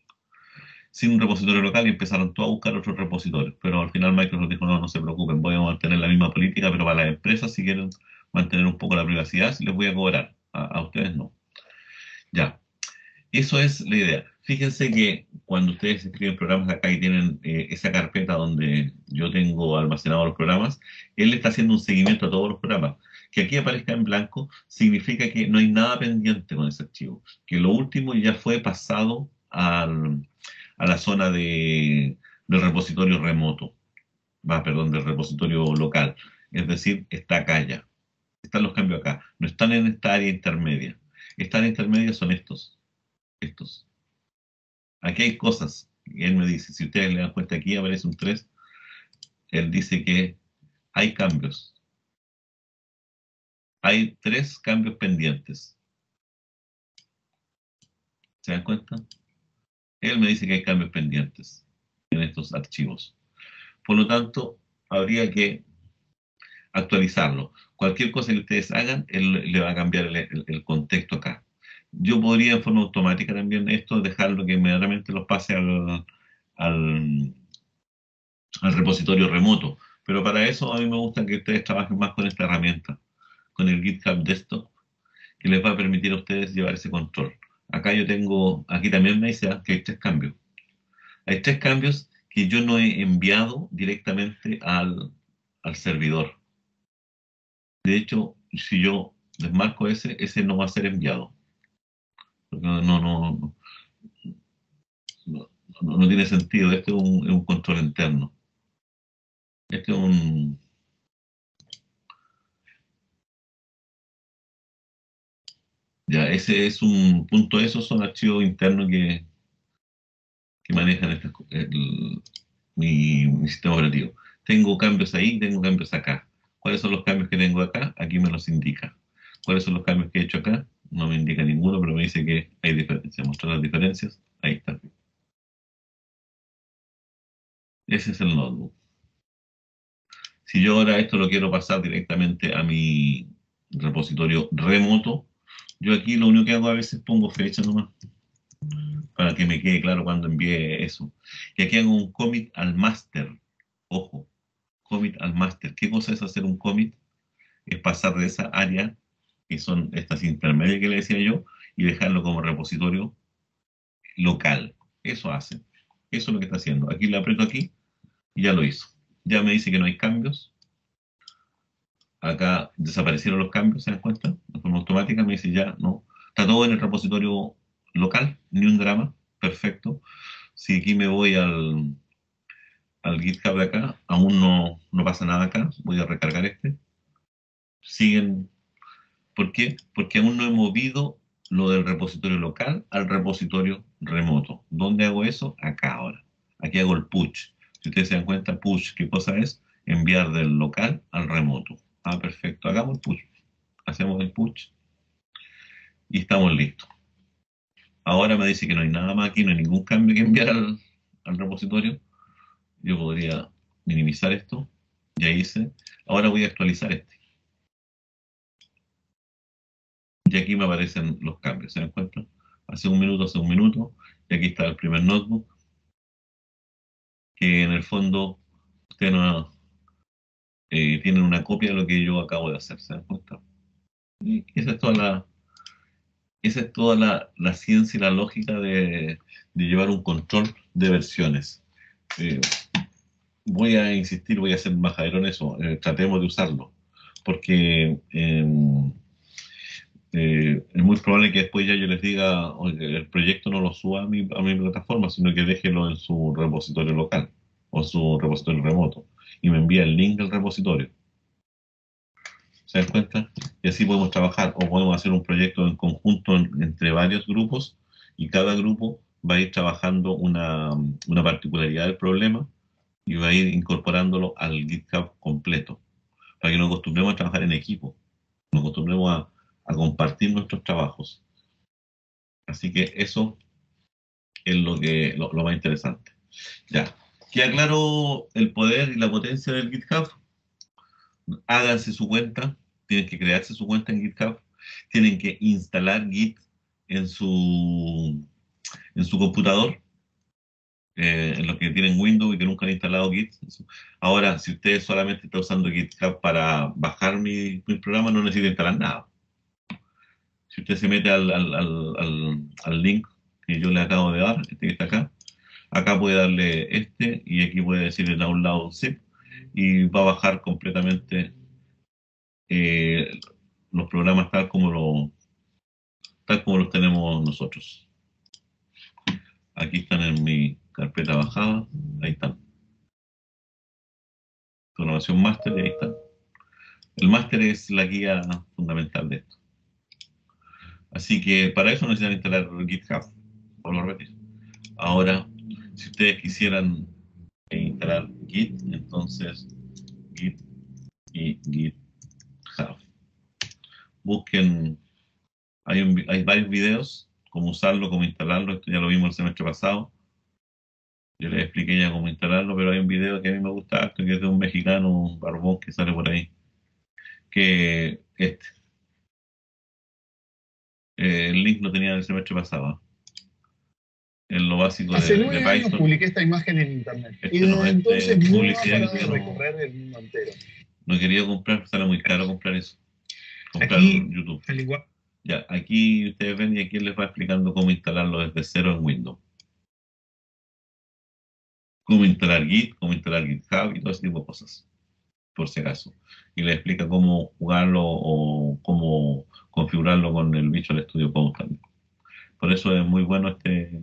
un repositorio local y empezaron todos a buscar otros repositorios. Pero al final Microsoft dijo, no se preocupen, voy a mantener la misma política, pero para las empresas, si quieren mantener un poco la privacidad, sí les voy a cobrar, a ustedes no. Ya, eso es la idea. Fíjense que cuando ustedes escriben programas acá y tienen esa carpeta donde yo tengo almacenados los programas, él está haciendo un seguimiento a todos los programas. Que aquí aparezca en blanco significa que no hay nada pendiente con ese archivo, que lo último ya fue pasado a la zona del repositorio remoto, perdón, del repositorio local. Es decir, está acá ya. Están los cambios acá. No están en esta área intermedia. Esta área intermedia son estos. Aquí hay cosas. Y él me dice, si ustedes le dan cuenta aquí, aparece un 3. Él dice que hay cambios. Hay 3 cambios pendientes. ¿Se dan cuenta? Él me dice que hay cambios pendientes en estos archivos. Por lo tanto, habría que actualizarlo. Cualquier cosa que ustedes hagan, él le va a cambiar el contexto acá. Yo podría en forma automática también esto, dejarlo que inmediatamente los pase al repositorio remoto, Pero para eso a mí me gusta que ustedes trabajen más con esta herramienta, con el GitHub Desktop, que les va a permitir a ustedes llevar ese control. Acá yo tengo, aquí también me dice que hay 3 cambios. Hay 3 cambios que yo no he enviado directamente al servidor. De hecho, si yo desmarco ese no va a ser enviado. Porque no tiene sentido. Este es un control interno. Este es un... Ya, ese es un punto. Esos son archivos internos que manejan mi sistema operativo. Tengo cambios ahí, tengo cambios acá. ¿Cuáles son los cambios que tengo acá? Aquí me los indica. ¿Cuáles son los cambios que he hecho acá? No me indica ninguno, pero me dice que hay diferencias. Mostrar las diferencias. Ahí está. Ese es el notebook. Si yo ahora esto lo quiero pasar directamente a mi repositorio remoto, yo aquí lo único que hago a veces pongo fecha nomás, para que me quede claro cuando envíe eso. Y aquí hago un commit al master. Ojo, commit al master. ¿Qué cosa es hacer un commit? Es pasar de esa área, que son estas intermedias que le decía yo, y dejarlo como repositorio local. Eso hace. Eso es lo que está haciendo. Aquí le aprieto aquí y ya lo hizo. Ya me dice que no hay cambios. Acá desaparecieron los cambios, ¿se dan cuenta? De forma automática me dice ya, no. Está todo en el repositorio local, ni un drama, perfecto. Si aquí me voy al GitHub de acá, aún no pasa nada acá, voy a recargar este. Siguen, ¿por qué? Porque aún no he movido lo del repositorio local al repositorio remoto. ¿Dónde hago eso? Acá ahora. Aquí hago el push. Si ustedes se dan cuenta, push, ¿qué cosa es? Enviar del local al remoto. Ah, perfecto. Hagamos el push. Hacemos el push y estamos listos. Ahora me dice que no hay nada más aquí, no hay ningún cambio que enviar al repositorio. Yo podría minimizar esto. Ya hice. Ahora voy a actualizar este. Y aquí me aparecen los cambios, ¿se dan cuenta? Hace un minuto. Y aquí está el primer notebook, que en el fondo ustedes tienen una copia de lo que yo acabo de hacer, ¿se dan cuenta? Y esa es toda la ciencia y la lógica de llevar un control de versiones. Eh, Voy a insistir, voy a ser majadero en eso, tratemos de usarlo, porque es muy probable que después ya yo les diga, oye, el proyecto no lo suba a mi plataforma, sino que déjelo en su repositorio local o su repositorio remoto y me envía el link del repositorio. ¿Se dan cuenta? Y así podemos trabajar o podemos hacer un proyecto en conjunto entre varios grupos y cada grupo va a ir trabajando una particularidad del problema y va a ir incorporándolo al GitHub completo, para que nos acostumbremos a trabajar en equipo, nos acostumbremos a compartir nuestros trabajos. Así que eso es lo más interesante. Ya, queda claro el poder y la potencia del GitHub. Háganse su cuenta, tienen que crearse su cuenta en GitHub, tienen que instalar Git en su computador, en los que tienen Windows y que nunca han instalado Git. Ahora, si usted solamente está usando GitHub para bajar mi programa, no necesita instalar nada. Si usted se mete al link que yo le acabo de dar, este que está acá puede darle este y aquí puede decirle download zip y va a bajar completamente eh, los programas tal como los tenemos nosotros. Aquí están en mi carpeta bajada, ahí están. Programación máster y ahí están. El máster es la guía fundamental de esto. Así que para eso necesitan instalar GitHub. Vuelvo a repetir. Ahora, si ustedes quisieran instalar Git, entonces Git y GitHub. Busquen, hay varios videos, cómo usarlo, cómo instalarlo. Esto ya lo vimos el semestre pasado. Yo les expliqué ya cómo instalarlo, pero hay un video que a mí me gusta harto, que es de un mexicano, un barbón que sale por ahí, que el link lo tenía el semestre pasado. en lo básico Hace de 9 años Python. publiqué esta imagen en internet. Y No, desde entonces no ha publicidad parado que de no, recorrer el mundo entero. no he querido comprar, sale muy caro comprar eso. Comprar Aquí, YouTube. al igual. Ya, aquí ustedes ven y aquí les va explicando cómo instalarlo desde cero en Windows. Cómo instalar Git, cómo instalar GitHub y todo ese tipo de cosas, por si acaso. Y les explica cómo jugarlo o cómo configurarlo con el Visual Studio Code también. Por eso es muy bueno este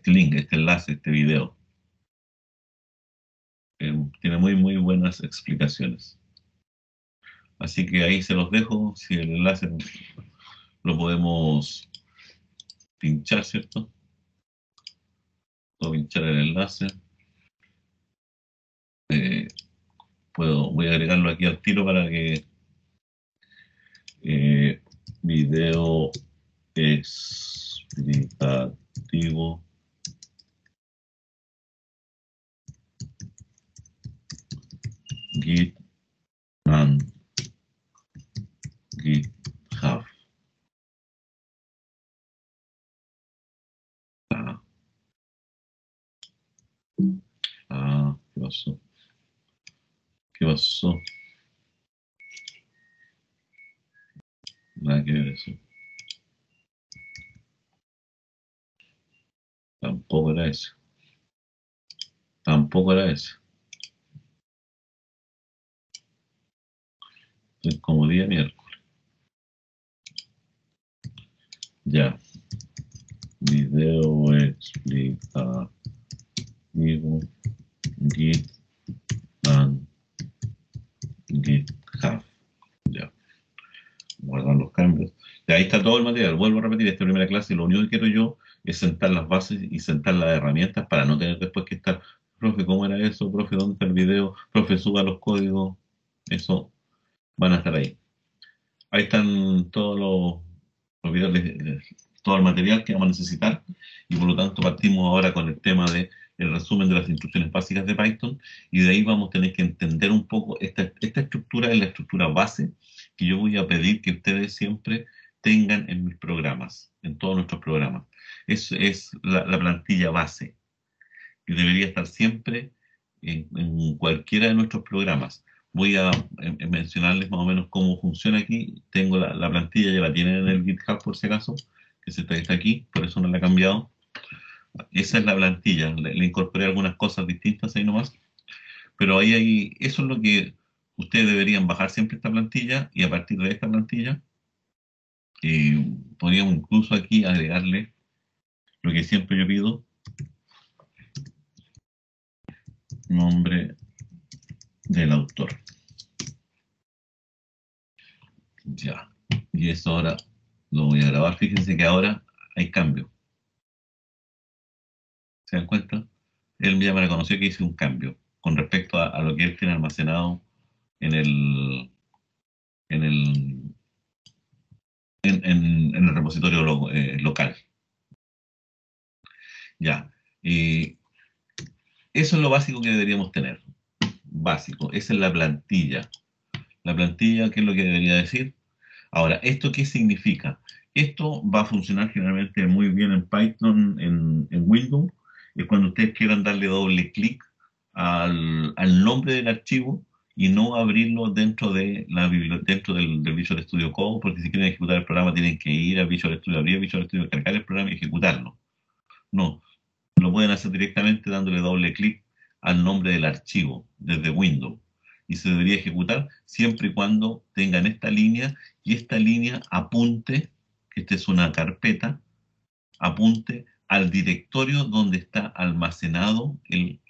link, este enlace, este video. Tiene muy buenas explicaciones. Así que ahí se los dejo. Si el enlace lo podemos pinchar, ¿cierto? Puedo pinchar el enlace. Voy a agregarlo aquí al tiro para que video explicativo Git and GitHub. ¿Qué pasó? ¿Qué pasó? Nada que ver eso. Tampoco era eso. Tampoco era eso. Es como día miércoles. Ya. Video explicativo Git and GitHub. Ya. Guardar los cambios. Y ahí está todo el material. Vuelvo a repetir, esta primera clase lo único que quiero yo es sentar las bases y sentar las herramientas para no tener después que estar, profe, ¿cómo era eso? Profe, ¿dónde está el video? Profe, suba los códigos. Eso van a estar ahí. Ahí están todos los videos, todo el material que vamos a necesitar y por lo tanto partimos ahora con el tema de el resumen de las instrucciones básicas de Python y de ahí vamos a tener que entender un poco esta estructura, es la estructura base que yo voy a pedir que ustedes siempre tengan en mis programas, en todos nuestros programas. Es la plantilla base que debería estar siempre en cualquiera de nuestros programas. Voy a mencionarles más o menos cómo funciona aquí. Tengo la plantilla, ya la tienen en el GitHub por si acaso, que está aquí, por eso no la he cambiado. Esa es la plantilla, le incorporé algunas cosas distintas ahí nomás, pero ahí eso es lo que ustedes deberían bajar siempre esta plantilla y a partir de esta plantilla podríamos incluso aquí agregarle lo que siempre yo pido, nombre del autor. Ya, y eso ahora lo voy a grabar. Fíjense que ahora hay cambio. ¿Se dan cuenta? Él ya me reconoció que hice un cambio con respecto a lo que él tiene almacenado en el repositorio local. Ya. Eso es lo básico que deberíamos tener. Básico. Esa es la plantilla. La plantilla, ¿qué es lo que debería decir? Ahora, ¿esto qué significa? Esto va a funcionar generalmente muy bien en Python, en Windows. Es cuando ustedes quieran darle doble clic al nombre del archivo y no abrirlo dentro de dentro del Visual Studio Code, porque si quieren ejecutar el programa tienen que ir a Visual Studio, abrir Visual Studio, cargar el programa y ejecutarlo. No, lo pueden hacer directamente dándole doble clic al nombre del archivo desde Windows. Y se debería ejecutar siempre y cuando tengan esta línea y esta línea apunte, que esta es una carpeta, apunte al directorio donde está almacenado el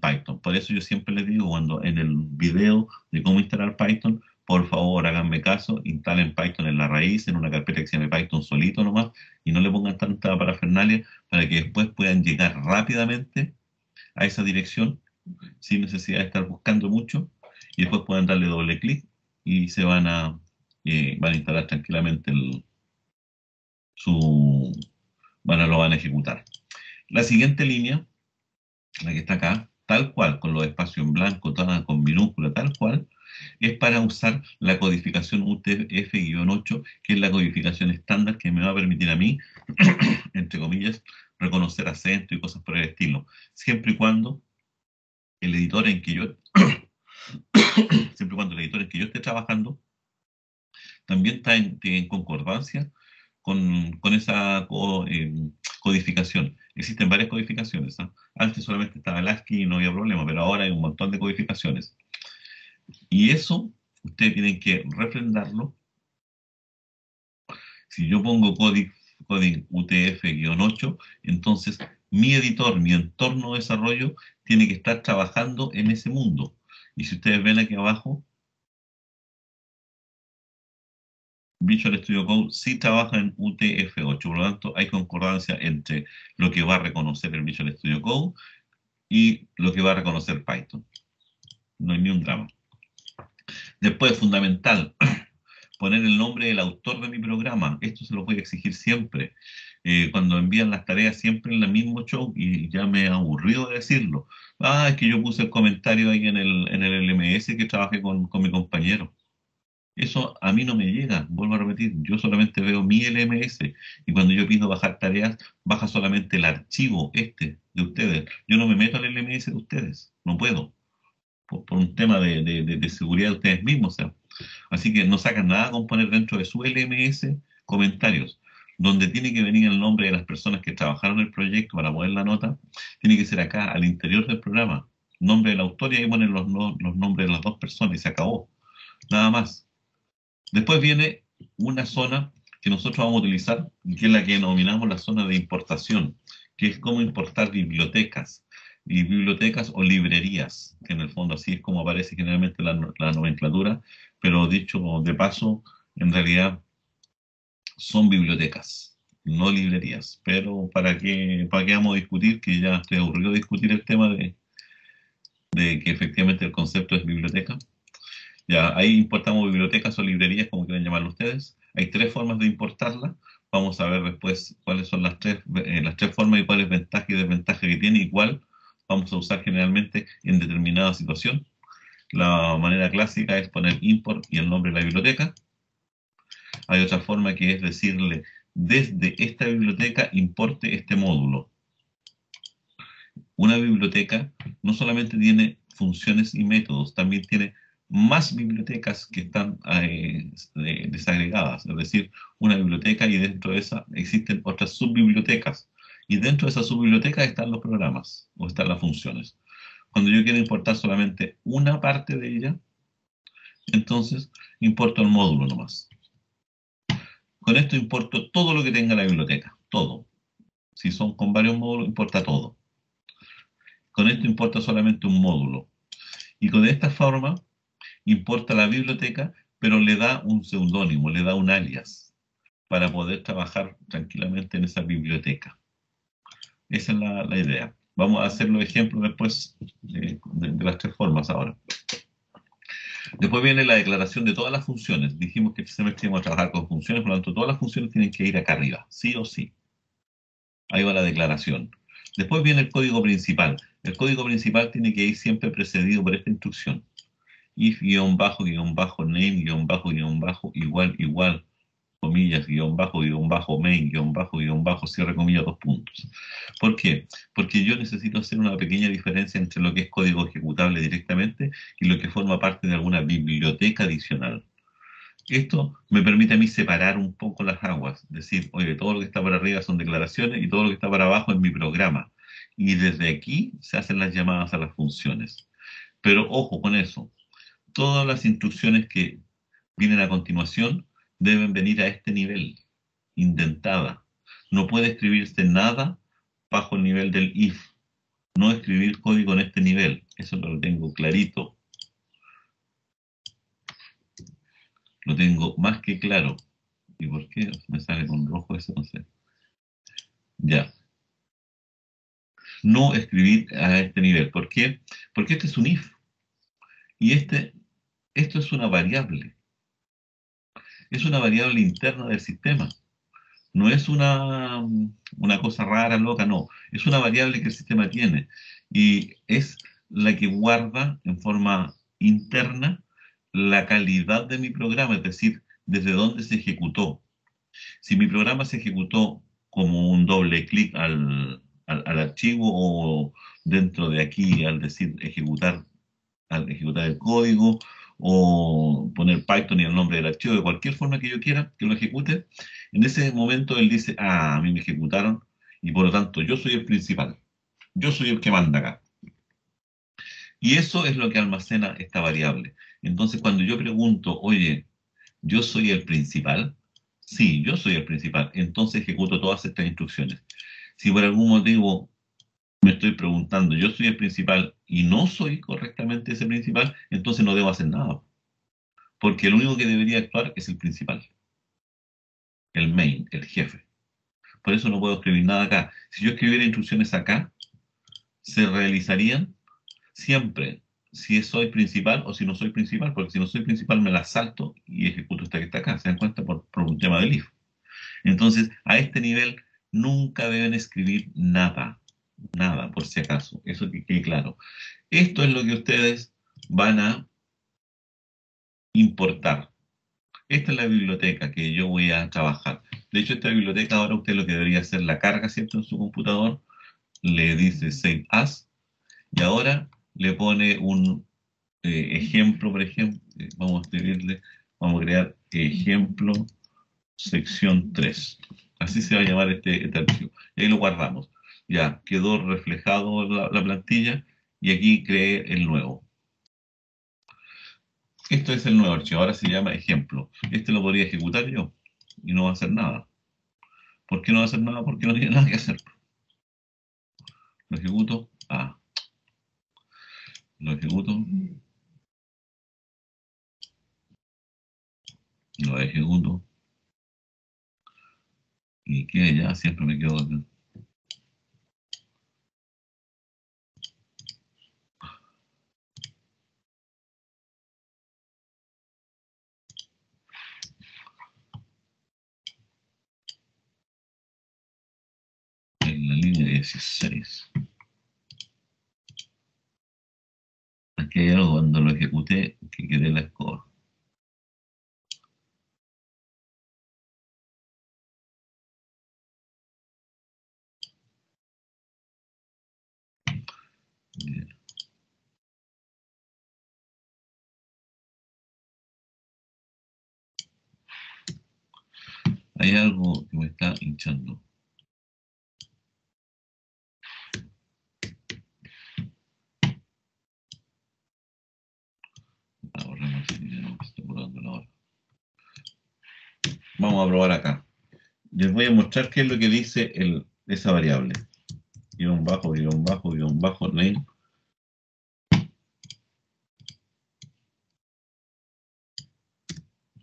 Python. Por eso yo siempre les digo, cuando en el video de cómo instalar Python, por favor háganme caso, instalen Python en la raíz, en una carpeta que se llame Python solito nomás, y no le pongan tanta parafernalia para que después puedan llegar rápidamente a esa dirección sin necesidad de estar buscando mucho y después pueden darle doble clic y se van a instalar tranquilamente lo van a ejecutar. La siguiente línea, la que está acá, tal cual, con los espacios en blanco, con minúscula, tal cual, Es para usar la codificación UTF-8, que es la codificación estándar que me va a permitir a mí, entre comillas, reconocer acento y cosas por el estilo, siempre y cuando el editor en que yo siempre y cuando el editor en que yo esté trabajando también está en concordancia con esa codificación. Existen varias codificaciones, ¿ah? Antes solamente estaba el ASCII y no había problema, pero ahora hay un montón de codificaciones. Y eso ustedes tienen que refrendarlo. Si yo pongo código UTF-8, entonces mi editor, mi entorno de desarrollo, tiene que estar trabajando en ese mundo. Y si ustedes ven aquí abajo, Visual Studio Code sí trabaja en UTF-8, por lo tanto hay concordancia entre lo que va a reconocer el Visual Studio Code y lo que va a reconocer Python. No hay ni un drama. Después, fundamental, poner el nombre del autor de mi programa. Esto se lo voy a exigir siempre. Cuando envían las tareas siempre en el mismo show, y ya me he aburrido de decirlo. Ah, es que yo puse el comentario ahí en el LMS que trabajé con mi compañero. Eso a mí no me llega, vuelvo a repetir, yo solamente veo mi LMS y cuando yo pido bajar tareas, baja solamente el archivo de ustedes. Yo no me meto al LMS de ustedes, no puedo, por un tema de seguridad de ustedes mismos. O sea. Así que no sacan nada con poner dentro de su LMS comentarios. Donde tiene que venir el nombre de las personas que trabajaron el proyecto para poner la nota, tiene que ser acá, al interior del programa. Nombre del autor y ahí ponen los nombres de las dos personas y se acabó. Nada más. Después viene una zona que nosotros vamos a utilizar, que es la que denominamos la zona de importación, que es cómo importar bibliotecas, y bibliotecas o librerías, que en el fondo así es como aparece generalmente la nomenclatura, pero dicho de paso, en realidad son bibliotecas, no librerías. Pero ¿para qué vamos a discutir? Que ya estoy aburrido de discutir el tema de que efectivamente el concepto es biblioteca. Ya, ahí importamos bibliotecas o librerías, como quieran llamarlo ustedes. Hay tres formas de importarla. Vamos a ver después cuáles son las tres formas y cuáles ventajas y desventajas que tiene y cuál vamos a usar generalmente en determinada situación. La manera clásica es poner import y el nombre de la biblioteca. Hay otra forma que es decirle, desde esta biblioteca importe este módulo. Una biblioteca no solamente tiene funciones y métodos, también tiene más bibliotecas que están desagregadas, es decir, una biblioteca y dentro de esa existen otras subbibliotecas, y dentro de esas subbibliotecas están los programas o están las funciones. Cuando yo quiero importar solamente una parte de ella, entonces importo el módulo nomás. Con esto importo todo lo que tenga la biblioteca, todo. Si son con varios módulos, importa todo. Con esto importa solamente un módulo. Y con esta forma importa la biblioteca, pero le da un seudónimo, le da un alias, para poder trabajar tranquilamente en esa biblioteca. Esa es la idea. Vamos a hacer los ejemplos después de las tres formas ahora. Después viene la declaración de todas las funciones. Dijimos que este semestre íbamos a trabajar con funciones, por lo tanto todas las funciones tienen que ir acá arriba, sí o sí. Ahí va la declaración. Después viene el código principal. El código principal tiene que ir siempre precedido por esta instrucción. If, name, igual, comillas, main, cierre comillas, 2 puntos. ¿Por qué? Porque yo necesito hacer una pequeña diferencia entre lo que es código ejecutable directamente y lo que forma parte de alguna biblioteca adicional. Esto me permite a mí separar un poco las aguas, decir, oye, todo lo que está para arriba son declaraciones y todo lo que está para abajo es mi programa. Y desde aquí se hacen las llamadas a las funciones. Pero ojo con eso, todas las instrucciones que vienen a continuación deben venir a este nivel, indentada. No puede escribirse nada bajo el nivel del if, no escribir código en este nivel, eso lo tengo clarito. Lo tengo más que claro. ¿Y por qué me sale con rojo eso? No sé. Ya. No escribir a este nivel. ¿Por qué? Porque este es un if. Y esto es una variable. Es una variable interna del sistema. No es una cosa rara, loca, no. Es una variable que el sistema tiene. Y es la que guarda en forma interna la calidad de mi programa, es decir, desde dónde se ejecutó. Si mi programa se ejecutó como un doble clic al archivo o dentro de aquí al decir ejecutar, al ejecutar el código o poner Python y el nombre del archivo, de cualquier forma que yo quiera que lo ejecute, en ese momento él dice, ah, a mí me ejecutaron y por lo tanto yo soy el principal, yo soy el que manda acá. Y eso es lo que almacena esta variable. Entonces cuando yo pregunto, oye, ¿yo soy el principal? Sí, yo soy el principal. Entonces ejecuto todas estas instrucciones. Si por algún motivo me estoy preguntando, yo soy el principal y no soy correctamente ese principal, entonces no debo hacer nada. Porque el único que debería actuar es el principal, el main, el jefe. Por eso no puedo escribir nada acá. Si yo escribiera instrucciones acá, se realizarían siempre si soy principal o si no soy principal, porque si no soy principal me la salto y ejecuto esta que está acá. ¿Se dan cuenta? Por un tema del if. Entonces, a este nivel nunca deben escribir nada, nada, por si acaso. Eso que quede claro. Esto es lo que ustedes van a importar. Esta es la biblioteca que yo voy a trabajar. De hecho, esta biblioteca ahora usted lo que debería hacer la carga, ¿cierto? En su computador, le dice Save As, y ahora le pone un ejemplo, por ejemplo, vamos a escribirle, vamos a crear ejemplo sección 3. Así se va a llamar este archivo. Y ahí lo guardamos. Ya, quedó reflejado la plantilla y aquí creé el nuevo. Esto es el nuevo archivo, ahora se llama ejemplo. Este lo podría ejecutar yo y no va a hacer nada. ¿Por qué no va a hacer nada? Porque no tiene nada que hacer. Lo ejecuto. Ah. Lo ejecuto. Lo ejecuto. Y queda ya, siempre me quedo acá. En la línea 16. Aquí hay algo cuando lo ejecuté que quedé la escoba. Bien. Hay algo que me está hinchando. Ahorremos el dinero que está curando la hora. Vamos a probar acá. Les voy a mostrar qué es lo que dice esa variable. Guión bajo, guión bajo, guión bajo, name.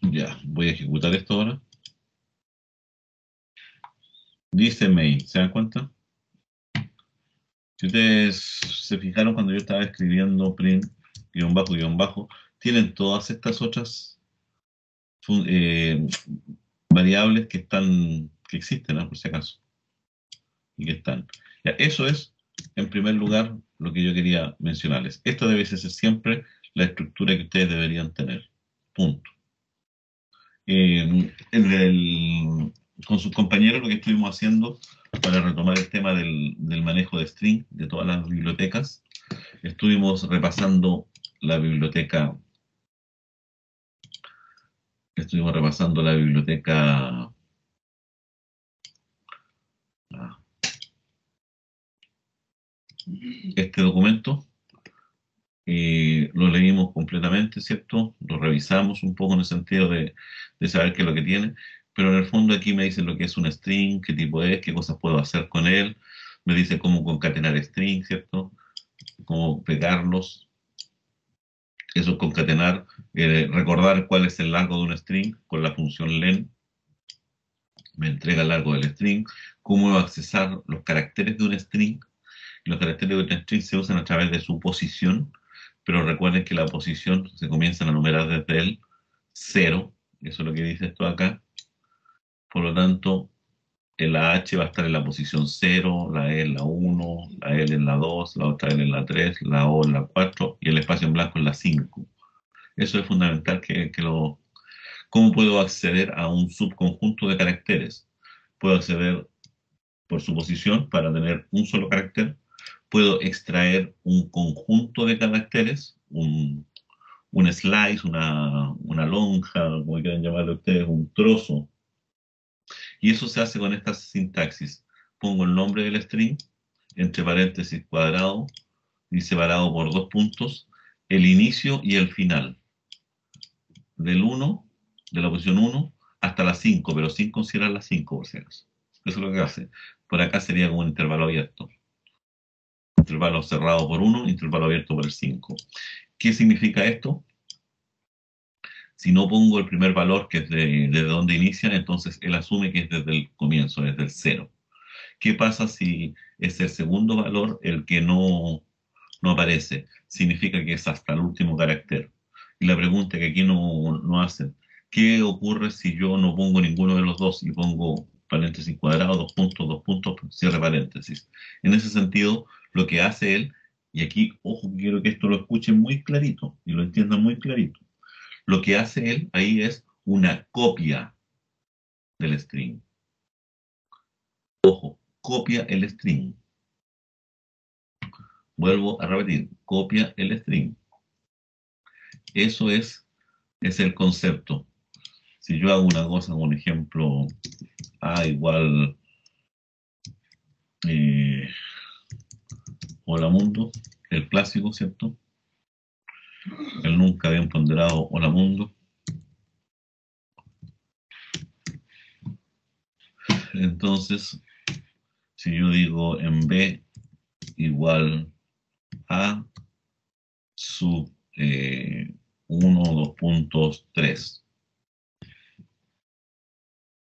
Ya, voy a ejecutar esto ahora. Dice main, ¿se dan cuenta? Si ustedes se fijaron cuando yo estaba escribiendo print, guión bajo, tienen todas estas otras variables que existen, ¿no? Por si acaso. Y que están. Ya, eso es, en primer lugar, lo que yo quería mencionarles. Esto debe ser siempre la estructura que ustedes deberían tener. Punto. Con sus compañeros lo que estuvimos haciendo para retomar el tema del manejo de string de todas las bibliotecas, estuvimos repasando la biblioteca, este documento, lo leímos completamente, ¿cierto? Lo revisamos un poco en el sentido de saber qué es lo que tiene, pero en el fondo aquí me dice lo que es un string, qué tipo es, qué cosas puedo hacer con él, me dice cómo concatenar strings, ¿cierto? Cómo pegarlos, eso es concatenar, recordar cuál es el largo de un string con la función len, me entrega el largo del string, cómo accesar los caracteres de un string, y los caracteres de un string se usan a través de su posición, pero recuerden que la posición se comienza a numerar desde el 0, eso es lo que dice esto acá, por lo tanto, la H va a estar en la posición 0, la E en la 1, la L en la 2, la otra L en la 3, la O en la 4 y el espacio en blanco en la 5. Eso es fundamental ¿Cómo puedo acceder a un subconjunto de caracteres? Puedo acceder por suposición para tener un solo carácter. Puedo extraer un conjunto de caracteres, un slice, una lonja, como quieran llamarlo ustedes, un trozo. Y eso se hace con esta sintaxis. Pongo el nombre del string, entre paréntesis cuadrado, y separado por 2 puntos, el inicio y el final. Del 1, de la posición 1, hasta la 5, pero sin considerar la 5 por si acaso. Eso es lo que hace. Por acá sería como un intervalo abierto. Intervalo cerrado por 1, intervalo abierto por el 5. ¿Qué significa esto? Si no pongo el primer valor, que es desde donde inicia, entonces él asume que es desde el comienzo, desde el 0. ¿Qué pasa si es el segundo valor el que no aparece? Significa que es hasta el último carácter. Y la pregunta que aquí no hacen, ¿qué ocurre si yo no pongo ninguno de los dos y pongo paréntesis cuadrado, 2 puntos, cierre paréntesis? En ese sentido, lo que hace él, y aquí, ojo, quiero que esto lo escuchen muy clarito y lo entiendan muy clarito. Lo que hace él ahí es una copia del string. Ojo, copia el string. Vuelvo a repetir, copia el string. Eso es el concepto. Si yo hago una cosa, como un ejemplo, A igual hola mundo, el clásico, ¿cierto? El nunca bien ponderado hola mundo. Entonces, si yo digo en B igual A sub 1, 2 puntos, 3.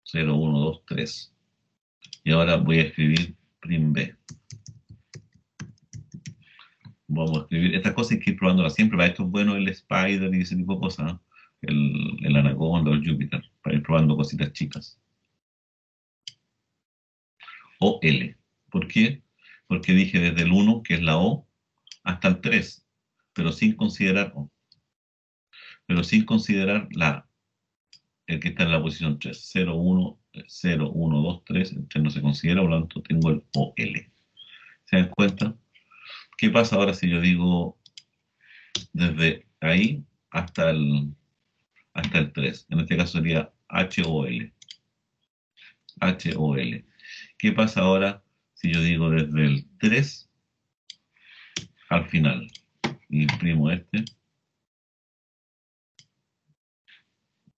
0, 1, 2, 3. Y ahora voy a escribir prim B. Vamos a escribir, estas cosas hay que ir probándolas siempre. Para esto es bueno el Spider y ese tipo de cosas, ¿no? El Anaconda o el Jupyter, para ir probando cositas chicas. O L. ¿Por qué? Porque dije desde el 1, que es la O, hasta el 3, pero sin considerar O. Pero sin considerar el que está en la posición 3. 0, 1, 0, 1, 2, 3. El 3 no se considera, por lo tanto tengo el OL. ¿Se dan cuenta? ¿Qué pasa ahora si yo digo desde ahí hasta el 3? En este caso sería HOL. HOL. ¿Qué pasa ahora si yo digo desde el 3 al final? Imprimo este.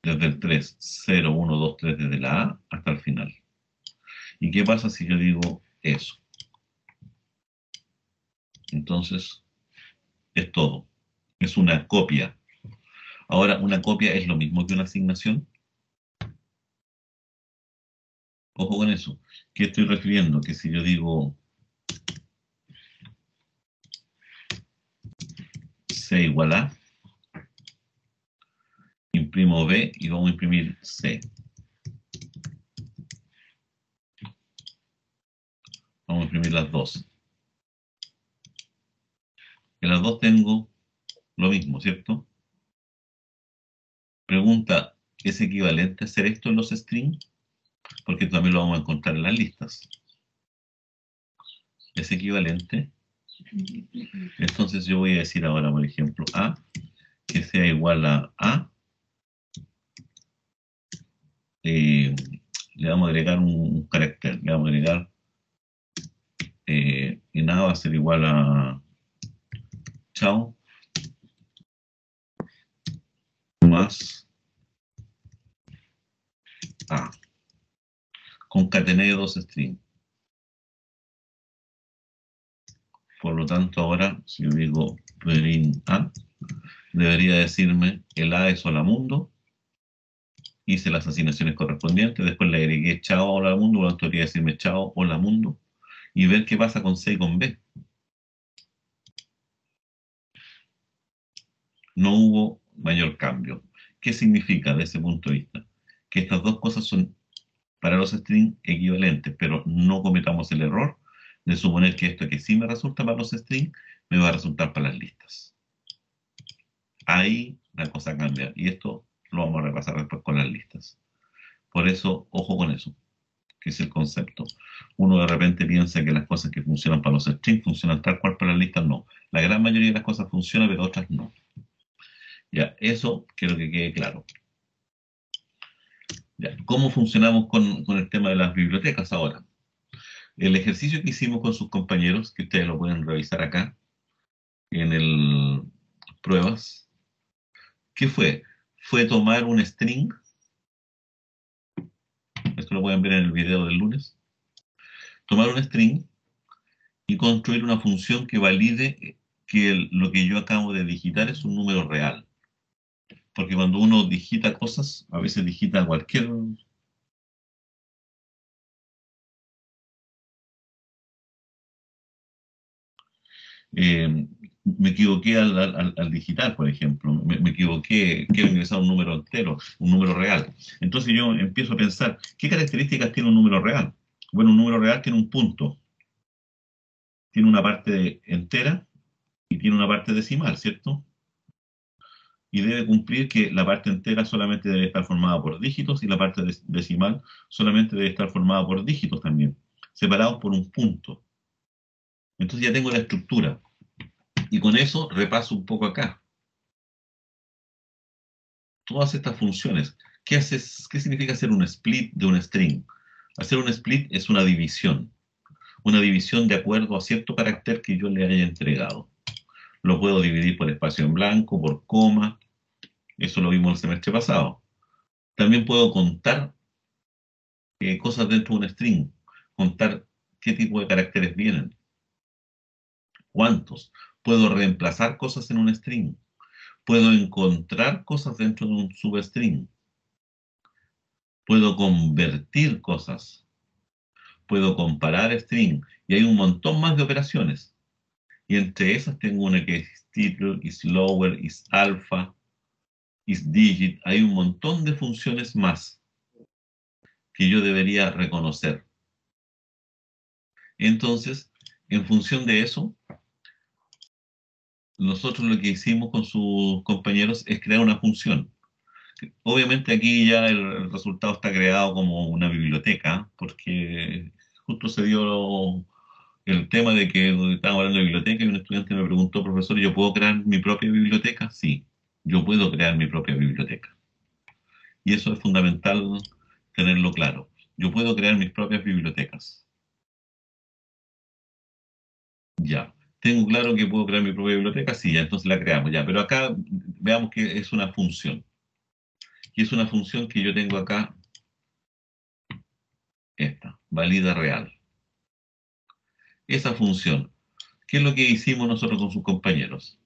Desde el 3, 0, 1, 2, 3, desde la A hasta el final. ¿Y qué pasa si yo digo eso? Entonces, es todo. Es una copia. Ahora, una copia es lo mismo que una asignación. Ojo con eso. ¿Qué estoy refiriendo? Que si yo digo C igual a, imprimo B y vamos a imprimir C. Vamos a imprimir las dos. En las dos tengo lo mismo, ¿cierto? Pregunta, ¿es equivalente hacer esto en los strings? Porque también lo vamos a encontrar en las listas. ¿Es equivalente? Entonces yo voy a decir ahora, por ejemplo, A, que sea igual a le vamos a agregar un carácter, le vamos a agregar en A va a ser igual a chao más A. Concatené dos strings. Por lo tanto, ahora, si yo digo print A, debería decirme el A es hola mundo, hice las asignaciones correspondientes, después le agregué chao hola mundo, por lo tanto debería decirme chao hola mundo, y ver qué pasa con C y con B. No hubo mayor cambio. ¿Qué significa desde ese punto de vista? Que estas dos cosas son para los strings equivalentes, pero no cometamos el error de suponer que esto que sí me resulta para los strings, me va a resultar para las listas. ahí la cosa cambia. Y esto lo vamos a repasar después con las listas. Por eso, ojo con eso, que es el concepto. Uno de repente piensa que las cosas que funcionan para los strings funcionan tal cual para las listas, no. La gran mayoría de las cosas funcionan, pero otras no. Ya, eso quiero que quede claro. Ya, ¿cómo funcionamos con el tema de las bibliotecas ahora? El ejercicio que hicimos con sus compañeros, que ustedes lo pueden revisar acá, en el pruebas, ¿qué fue? Fue tomar un string, esto lo pueden ver en el video del lunes, tomar un string y construir una función que valide que lo que yo acabo de digitar es un número real. Porque cuando uno digita cosas, a veces digita cualquier... me equivoqué al digitar, por ejemplo. Me equivoqué, quiero ingresar un número entero, un número real. Entonces yo empiezo a pensar, ¿qué características tiene un número real? Bueno, un número real tiene un punto. Tiene una parte entera y tiene una parte decimal, ¿cierto? Y debe cumplir que la parte entera solamente debe estar formada por dígitos y la parte decimal solamente debe estar formada por dígitos también, separados por un punto. Entonces ya tengo la estructura. Y con eso repaso un poco acá. Todas estas funciones. ¿Qué significa hacer un split de un string? Hacer un split es una división. Una división de acuerdo a cierto carácter que yo le haya entregado. Lo puedo dividir por espacio en blanco, por coma. Eso lo vimos el semestre pasado. También puedo contar cosas dentro de un string. Contar qué tipo de caracteres vienen. ¿Cuántos? Puedo reemplazar cosas en un string. Puedo encontrar cosas dentro de un substring. Puedo convertir cosas. Puedo comparar string. Y hay un montón más de operaciones. Y entre esas tengo una que es title, is lower, is alpha, is digit. Hay un montón de funciones más que yo debería reconocer. Entonces, en función de eso, nosotros lo que hicimos con sus compañeros es crear una función. Obviamente aquí ya el resultado está creado como una biblioteca, porque justo se dio el tema de que estábamos hablando de biblioteca y un estudiante me preguntó, profesor, ¿yo puedo crear mi propia biblioteca? Sí, yo puedo crear mi propia biblioteca. Y eso es fundamental tenerlo claro. Yo puedo crear mis propias bibliotecas. Ya. ¿Tengo claro que puedo crear mi propia biblioteca? Sí, ya entonces la creamos, ya. Pero acá veamos que es una función. Y es una función que yo tengo acá, esta, valida real. Esa función, ¿qué es lo que hicimos nosotros con sus compañeros?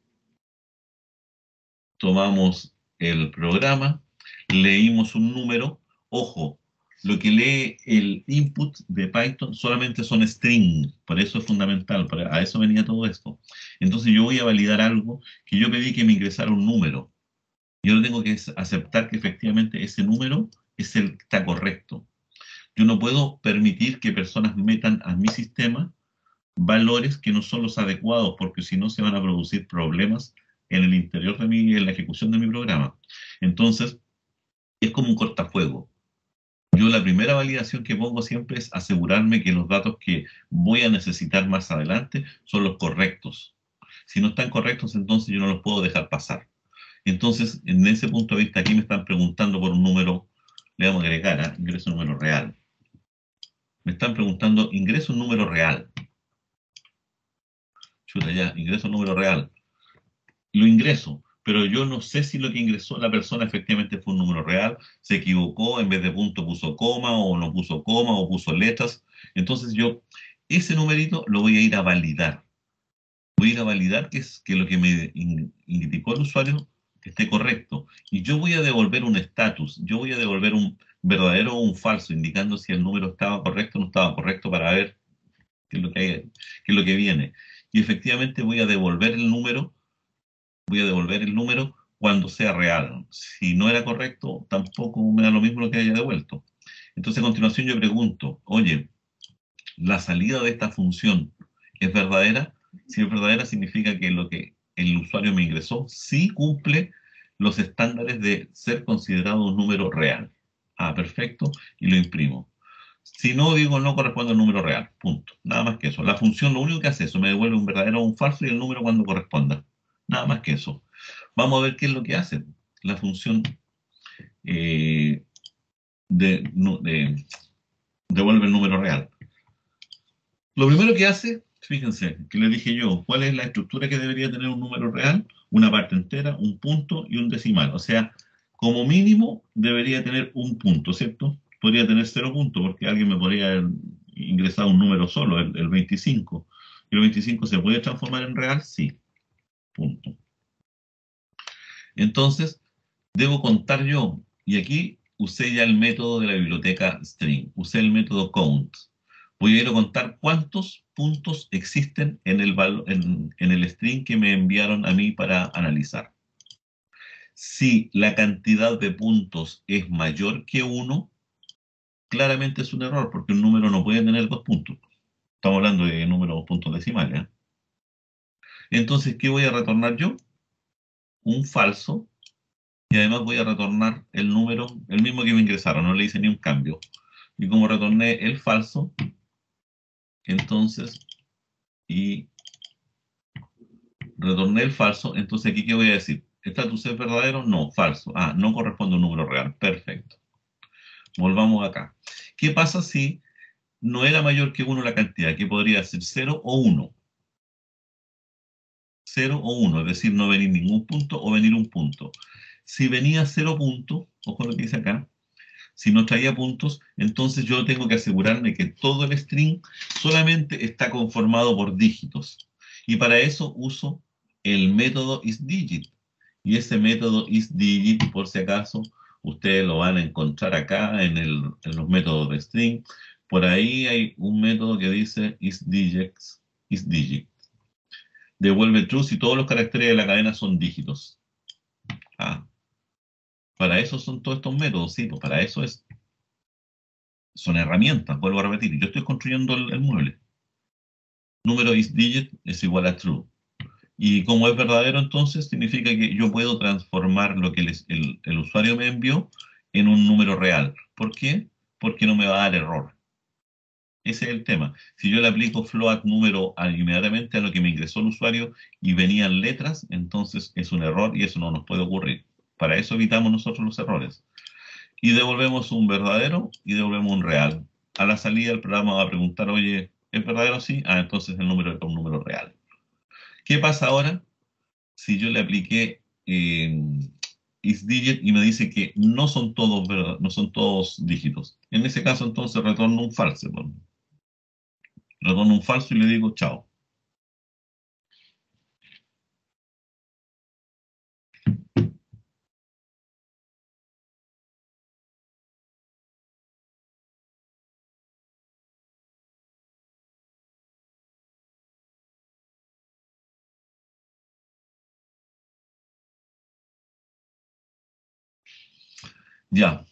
Tomamos el programa, leímos un número, ojo, lo que lee el input de Python solamente son strings, por eso es fundamental, a eso venía todo esto. Entonces yo voy a validar algo que yo pedí que me ingresara un número. Yo tengo que aceptar que efectivamente ese número es el que está correcto. Yo no puedo permitir que personas metan a mi sistema valores que no son los adecuados, porque si no se van a producir problemas en el interior de en la ejecución de mi programa. Entonces, es como un cortafuego. Yo la primera validación que pongo siempre es asegurarme que los datos que voy a necesitar más adelante son los correctos. Si no están correctos, entonces yo no los puedo dejar pasar. Entonces, en ese punto de vista, aquí me están preguntando por un número, le vamos a agregar, ingreso un número real. Me están preguntando, ingreso un número real. Chuta, ya, ingreso un número real. Lo ingreso, pero yo no sé si lo que ingresó la persona efectivamente fue un número real, se equivocó, en vez de punto puso coma, o no puso coma, o puso letras. Entonces yo, ese numerito lo voy a ir a validar. Voy a ir a validar que lo que me indicó el usuario esté correcto. Y yo voy a devolver un estatus, yo voy a devolver un verdadero o un falso, indicando si el número estaba correcto o no estaba correcto para ver qué es lo que hay, qué es lo que viene. Y efectivamente voy a devolver el número cuando sea real. Si no era correcto, tampoco me da lo mismo lo que haya devuelto. Entonces a continuación yo pregunto, oye, ¿la salida de esta función es verdadera? Si es verdadera significa que lo que el usuario me ingresó sí cumple los estándares de ser considerado un número real. Ah, perfecto, y lo imprimo. Si no, digo no corresponde al número real, punto. Nada más que eso. La función lo único que hace es eso, me devuelve un verdadero o un falso y el número cuando corresponda. Nada más que eso. Vamos a ver qué es lo que hace la función devuelve el número real. Lo primero que hace, fíjense, que le dije yo, ¿cuál es la estructura que debería tener un número real? Una parte entera, un punto y un decimal. O sea, como mínimo debería tener un punto, ¿cierto? Podría tener 0 puntos porque alguien me podría ingresar un número solo, el 25. ¿Y el 25 se puede transformar en real? Sí. Punto. Entonces, debo contar yo, y aquí usé ya el método de la biblioteca string, usé el método count. Voy a ir a contar cuántos puntos existen en el string que me enviaron a mí para analizar. Si la cantidad de puntos es mayor que 1, claramente es un error, porque un número no puede tener 2 puntos. Estamos hablando de números puntos decimales, ¿eh? Entonces, ¿qué voy a retornar yo? Un falso. Y además voy a retornar el número, el mismo que me ingresaron, no le hice ni un cambio. Y como retorné el falso, entonces, y retorné el falso, entonces aquí ¿qué voy a decir? ¿Estatus es verdadero? No, falso. Ah, no corresponde a un número real. Perfecto. Volvamos acá. ¿Qué pasa si no era mayor que 1 la cantidad? Que podría ser 0 o 1. 0 o 1, es decir, no venir ningún punto o venir un punto. Si venía 0 punto, ojo lo que dice acá, si no traía puntos, entonces yo tengo que asegurarme que todo el string solamente está conformado por dígitos. Y para eso uso el método isDigit. Y ese método isDigit, por si acaso, ustedes lo van a encontrar acá en los métodos de string. Por ahí hay un método que dice isDigit. Devuelve true si todos los caracteres de la cadena son dígitos. Ah, para eso son todos estos métodos, sí, pues para eso son herramientas, vuelvo a repetir. Yo estoy construyendo el mueble. Número isDigit es igual a true. Y como es verdadero, entonces significa que yo puedo transformar lo que el usuario me envió en un número real. ¿Por qué? Porque no me va a dar error. Ese es el tema. Si yo le aplico float número inmediatamente a lo que me ingresó el usuario y venían letras, entonces es un error y eso no nos puede ocurrir. Para eso evitamos nosotros los errores. Y devolvemos un verdadero y devolvemos un real. A la salida el programa va a preguntar, oye, ¿es verdadero? Sí. Ah, entonces el número es un número real. ¿Qué pasa ahora si yo le apliqué isDigit y me dice que no son todos no son todos dígitos? En ese caso entonces retorno un falso. Bueno, retorno un falso y le digo chao. Ya.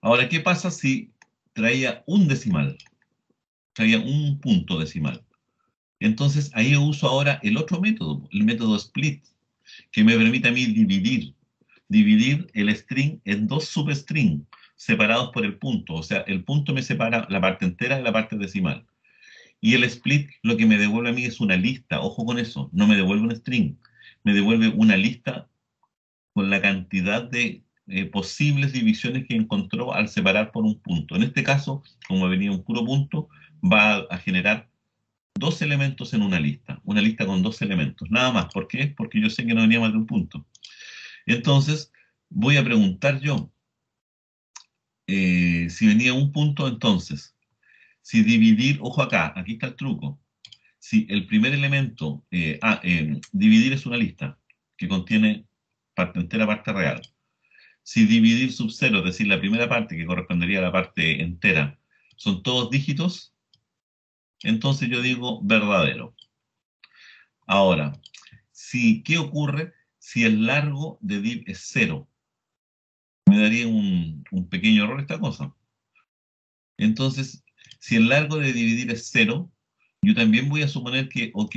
Ahora, ¿qué pasa si traía un decimal? Traía un punto decimal. Entonces ahí uso ahora el otro método, el método split, que me permite a mí dividir el string en 2 substrings separados por el punto. O sea, el punto me separa la parte entera de la parte decimal. Y el split lo que me devuelve a mí es una lista. Ojo con eso, no me devuelve un string, me devuelve una lista con la cantidad de posibles divisiones que encontró al separar por un punto. En este caso, como venía un puro punto, va a generar 2 elementos en una lista con 2 elementos, nada más. ¿Por qué? Porque yo sé que no venía más de un punto. Entonces, voy a preguntar yo, si venía un punto, entonces, si dividir, ojo acá, aquí está el truco, si el primer elemento, dividir es una lista que contiene parte entera, parte real. Si dividir sub 0, es decir, la primera parte que correspondería a la parte entera, son todos dígitos, entonces yo digo verdadero. Ahora, ¿qué ocurre si el largo de div es 0? Me daría un pequeño error esta cosa. Entonces, si el largo de dividir es 0, yo también voy a suponer que OK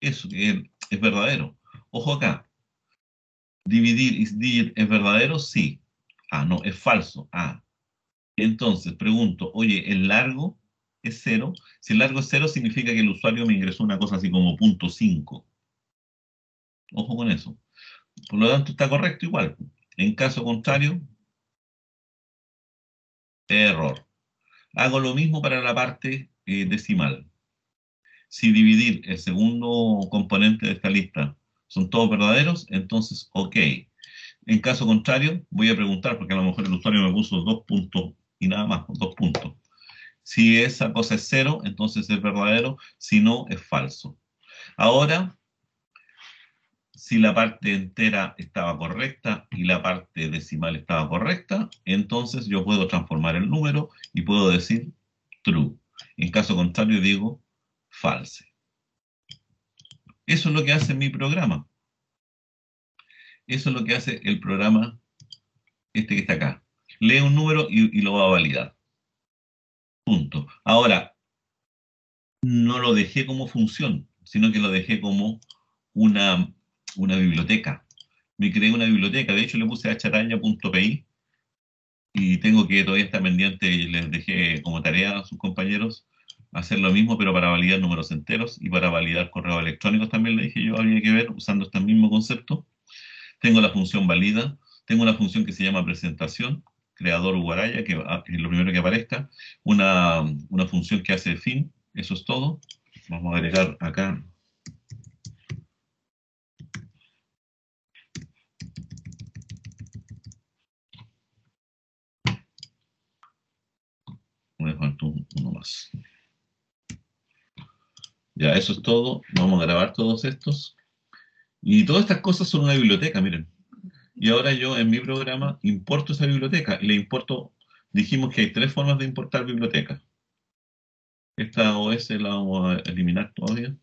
eso es verdadero. Ojo acá. ¿Dividir is digit es verdadero? Sí. Ah, no, es falso. Ah. Entonces, pregunto, oye, ¿el largo es 0? Si el largo es 0, significa que el usuario me ingresó una cosa así como .5. Ojo con eso. Por lo tanto, está correcto igual. En caso contrario, error. Hago lo mismo para la parte decimal. Si dividir el segundo componente de esta lista son todos verdaderos, entonces ok. En caso contrario, voy a preguntar, porque a lo mejor el usuario me puso 2 puntos y nada más, 2 puntos. Si esa cosa es 0, entonces es verdadero, si no, es falso. Ahora, si la parte entera estaba correcta y la parte decimal estaba correcta, entonces yo puedo transformar el número y puedo decir true. En caso contrario digo false. Eso es lo que hace mi programa. Eso es lo que hace el programa este que está acá. Lee un número y lo va a validar. Punto. Ahora, no lo dejé como función, sino que lo dejé como una biblioteca. Me creé una biblioteca, de hecho le puse acharaya.py y tengo que todavía estar pendiente y les dejé como tarea a sus compañeros hacer lo mismo, pero para validar números enteros y para validar correos electrónicos también le dije yo, habría que ver usando este mismo concepto. Tengo la función valida, tengo una función que se llama presentación, creador Uguaraya, que es lo primero que aparezca, una función que hace fin, eso es todo. Vamos a agregar acá. Me falta uno más. Ya, eso es todo. Vamos a grabar todos estos. Y todas estas cosas son una biblioteca, miren. Y ahora yo en mi programa importo esa biblioteca. Y le importo, dijimos que hay 3 formas de importar bibliotecas. Esta OS la vamos a eliminar todavía,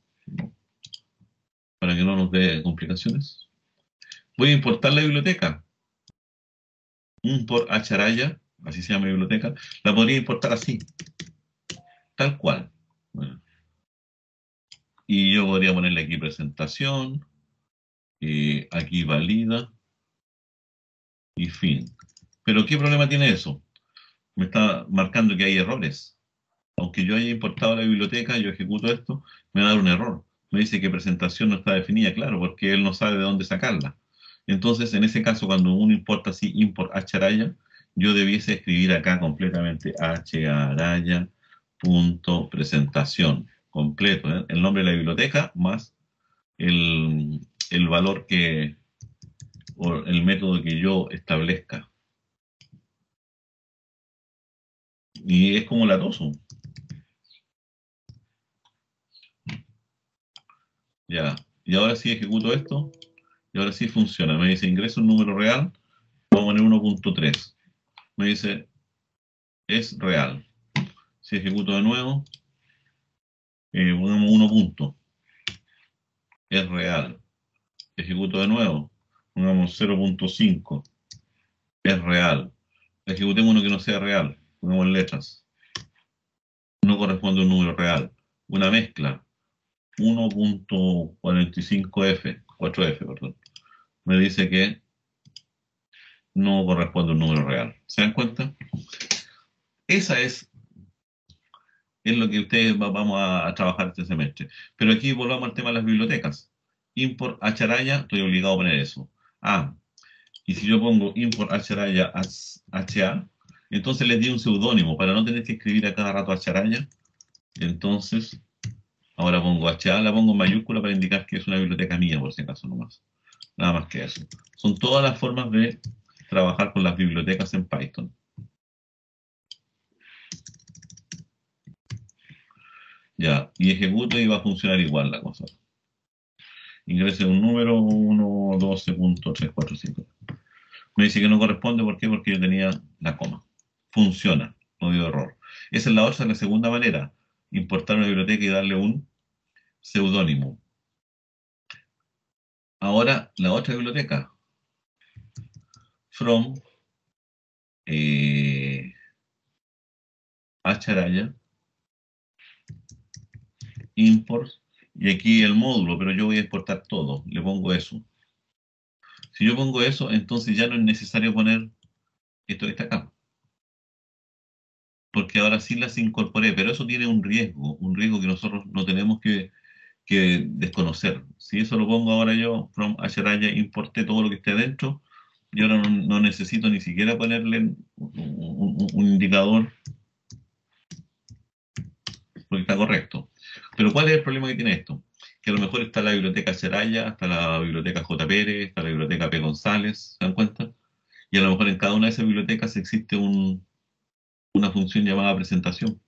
para que no nos dé complicaciones. Voy a importar la biblioteca. Import acharaya, así se llama la biblioteca. La podría importar así, tal cual. Bueno, y yo podría ponerle aquí presentación, aquí valida y fin. Pero ¿qué problema tiene eso? Me está marcando que hay errores. Aunque yo haya importado la biblioteca, yo ejecuto esto, me va a dar un error. Me dice que presentación no está definida, claro, porque él no sabe de dónde sacarla. Entonces, en ese caso, cuando uno importa así, import haraya, yo debiese escribir acá completamente haraya.presentación, completo, ¿eh? El nombre de la biblioteca más el valor o el método que yo establezca. Y es como latoso. Ya. Y ahora sí ejecuto esto. Y ahora sí funciona. Me dice ingreso un número real. Vamos a poner 1.3. Me dice es real. Si ejecuto de nuevo, ponemos 1 punto. Es real. Ejecuto de nuevo. Pongamos 0.5. Es real. Ejecutemos uno que no sea real. Pongamos letras. No corresponde a un número real. Una mezcla. 1.45F. 4F, perdón. Me dice que no corresponde a un número real. ¿Se dan cuenta? Esa es lo que ustedes vamos a trabajar este semestre. Pero aquí volvamos al tema de las bibliotecas. Import acharaya, estoy obligado a poner eso. Ah, y si yo pongo import acharaya HA, entonces les di un seudónimo para no tener que escribir a cada rato acharaya. Entonces, ahora pongo HA, la pongo en mayúscula para indicar que es una biblioteca mía, por si acaso nomás. Nada más que eso. Son todas las formas de trabajar con las bibliotecas en Python. Ya, y ejecuto y va a funcionar igual la cosa. Ingrese un número 112.345. Me dice que no corresponde, ¿por qué? Porque yo tenía la coma. Funciona, no dio error. Esa es la segunda manera. Importar una biblioteca y darle un seudónimo. Ahora, la otra biblioteca. From acharaya import y aquí el módulo, pero yo voy a exportar todo, le pongo eso. Si yo pongo eso, entonces ya no es necesario poner esto que está acá. Porque ahora sí las incorporé, pero eso tiene un riesgo que nosotros no tenemos que desconocer. Si eso lo pongo ahora yo, from hraya, importé todo lo que esté dentro, y ahora no necesito ni siquiera ponerle un indicador porque está correcto. Pero ¿cuál es el problema que tiene esto? Que a lo mejor está la biblioteca Seraya, está la biblioteca J. Pérez, está la biblioteca P. González, ¿se dan cuenta? Y a lo mejor en cada una de esas bibliotecas existe una función llamada presentación.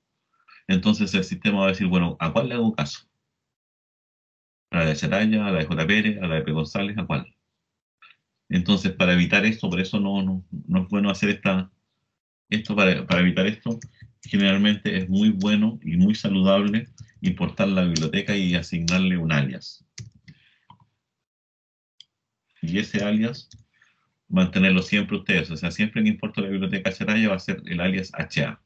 Entonces el sistema va a decir, bueno, ¿a cuál le hago caso? ¿A la de Seraya, a la de J. Pérez, a la de P. González, a cuál? Entonces, para evitar esto, por eso no es bueno hacer esto para evitar esto, generalmente es muy bueno y muy saludable importar la biblioteca y asignarle un alias. Y ese alias, mantenerlo siempre ustedes. O sea, siempre que importo la biblioteca Seraya va a ser el alias HA.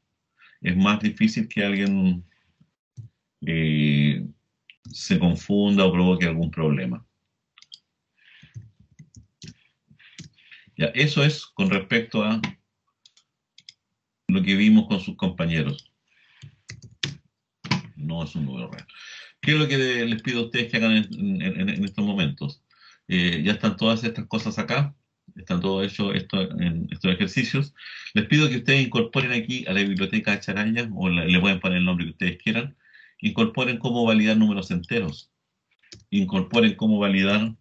Es más difícil que alguien se confunda o provoque algún problema. Ya, eso es con respecto a lo que vimos con sus compañeros. No es un número real. ¿Qué es lo que les pido a ustedes que hagan en estos momentos? Ya están todas estas cosas acá, están todo hecho en estos ejercicios. Les pido que ustedes incorporen aquí a la biblioteca Acharaya, o le pueden poner el nombre que ustedes quieran, incorporen cómo validar números enteros, incorporen cómo validar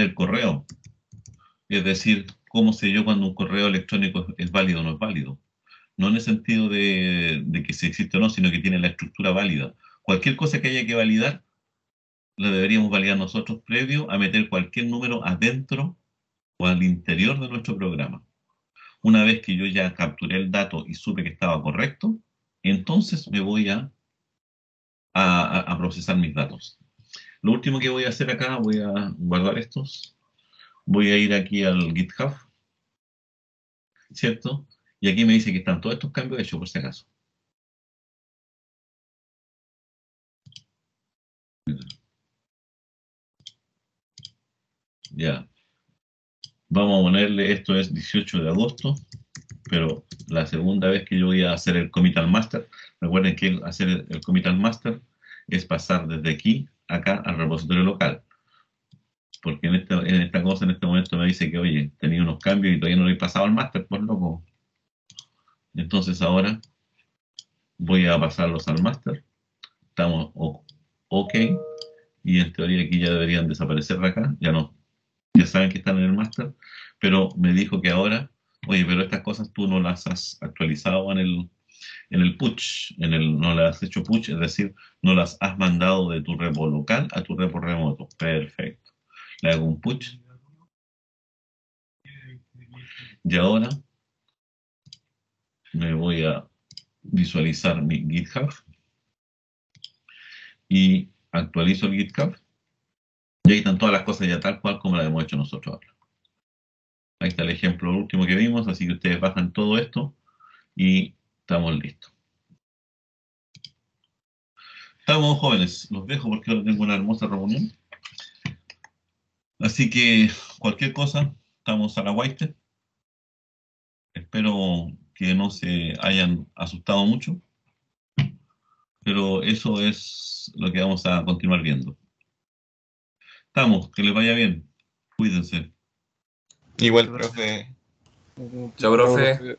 el correo. Es decir, cómo sé yo cuando un correo electrónico es válido o no es válido. No en el sentido de que si existe o no, sino que tiene la estructura válida. Cualquier cosa que haya que validar, la deberíamos validar nosotros previo a meter cualquier número adentro o al interior de nuestro programa. Una vez que yo ya capturé el dato y supe que estaba correcto, entonces me voy a procesar mis datos. Lo último que voy a hacer acá, voy a guardar estos. Voy a ir aquí al GitHub, ¿cierto? Y aquí me dice que están todos estos cambios hechos, por si acaso. Ya. Vamos a ponerle, esto es 18 de agosto, pero la segunda vez que yo voy a hacer el commit al master, recuerden que hacer el commit al master es pasar desde aquí, acá, al repositorio local. Porque en esta cosa, en este momento me dice que, oye, tenía unos cambios y todavía no lo he pasado al master, pues loco. Entonces ahora voy a pasarlos al master. Estamos OK. Y en teoría aquí ya deberían desaparecer de acá. Ya no. Ya saben que están en el master. Pero me dijo que ahora, oye, pero estas cosas tú no las has actualizado en el push. No las has hecho push, es decir, no las has mandado de tu repo local a tu repo remoto. Perfecto. Le hago un push. Y ahora me voy a visualizar mi GitHub y actualizo el GitHub. Y ahí están todas las cosas ya tal cual como las hemos hecho nosotros ahora. Ahí está el ejemplo último que vimos, así que ustedes bajan todo esto y estamos listos. Estamos jóvenes, los dejo porque ahora tengo una hermosa reunión. Así que cualquier cosa, estamos a la guaite. Espero que no se hayan asustado mucho, pero eso es lo que vamos a continuar viendo. Estamos, que les vaya bien, cuídense. Igual, profe. Chao, profe.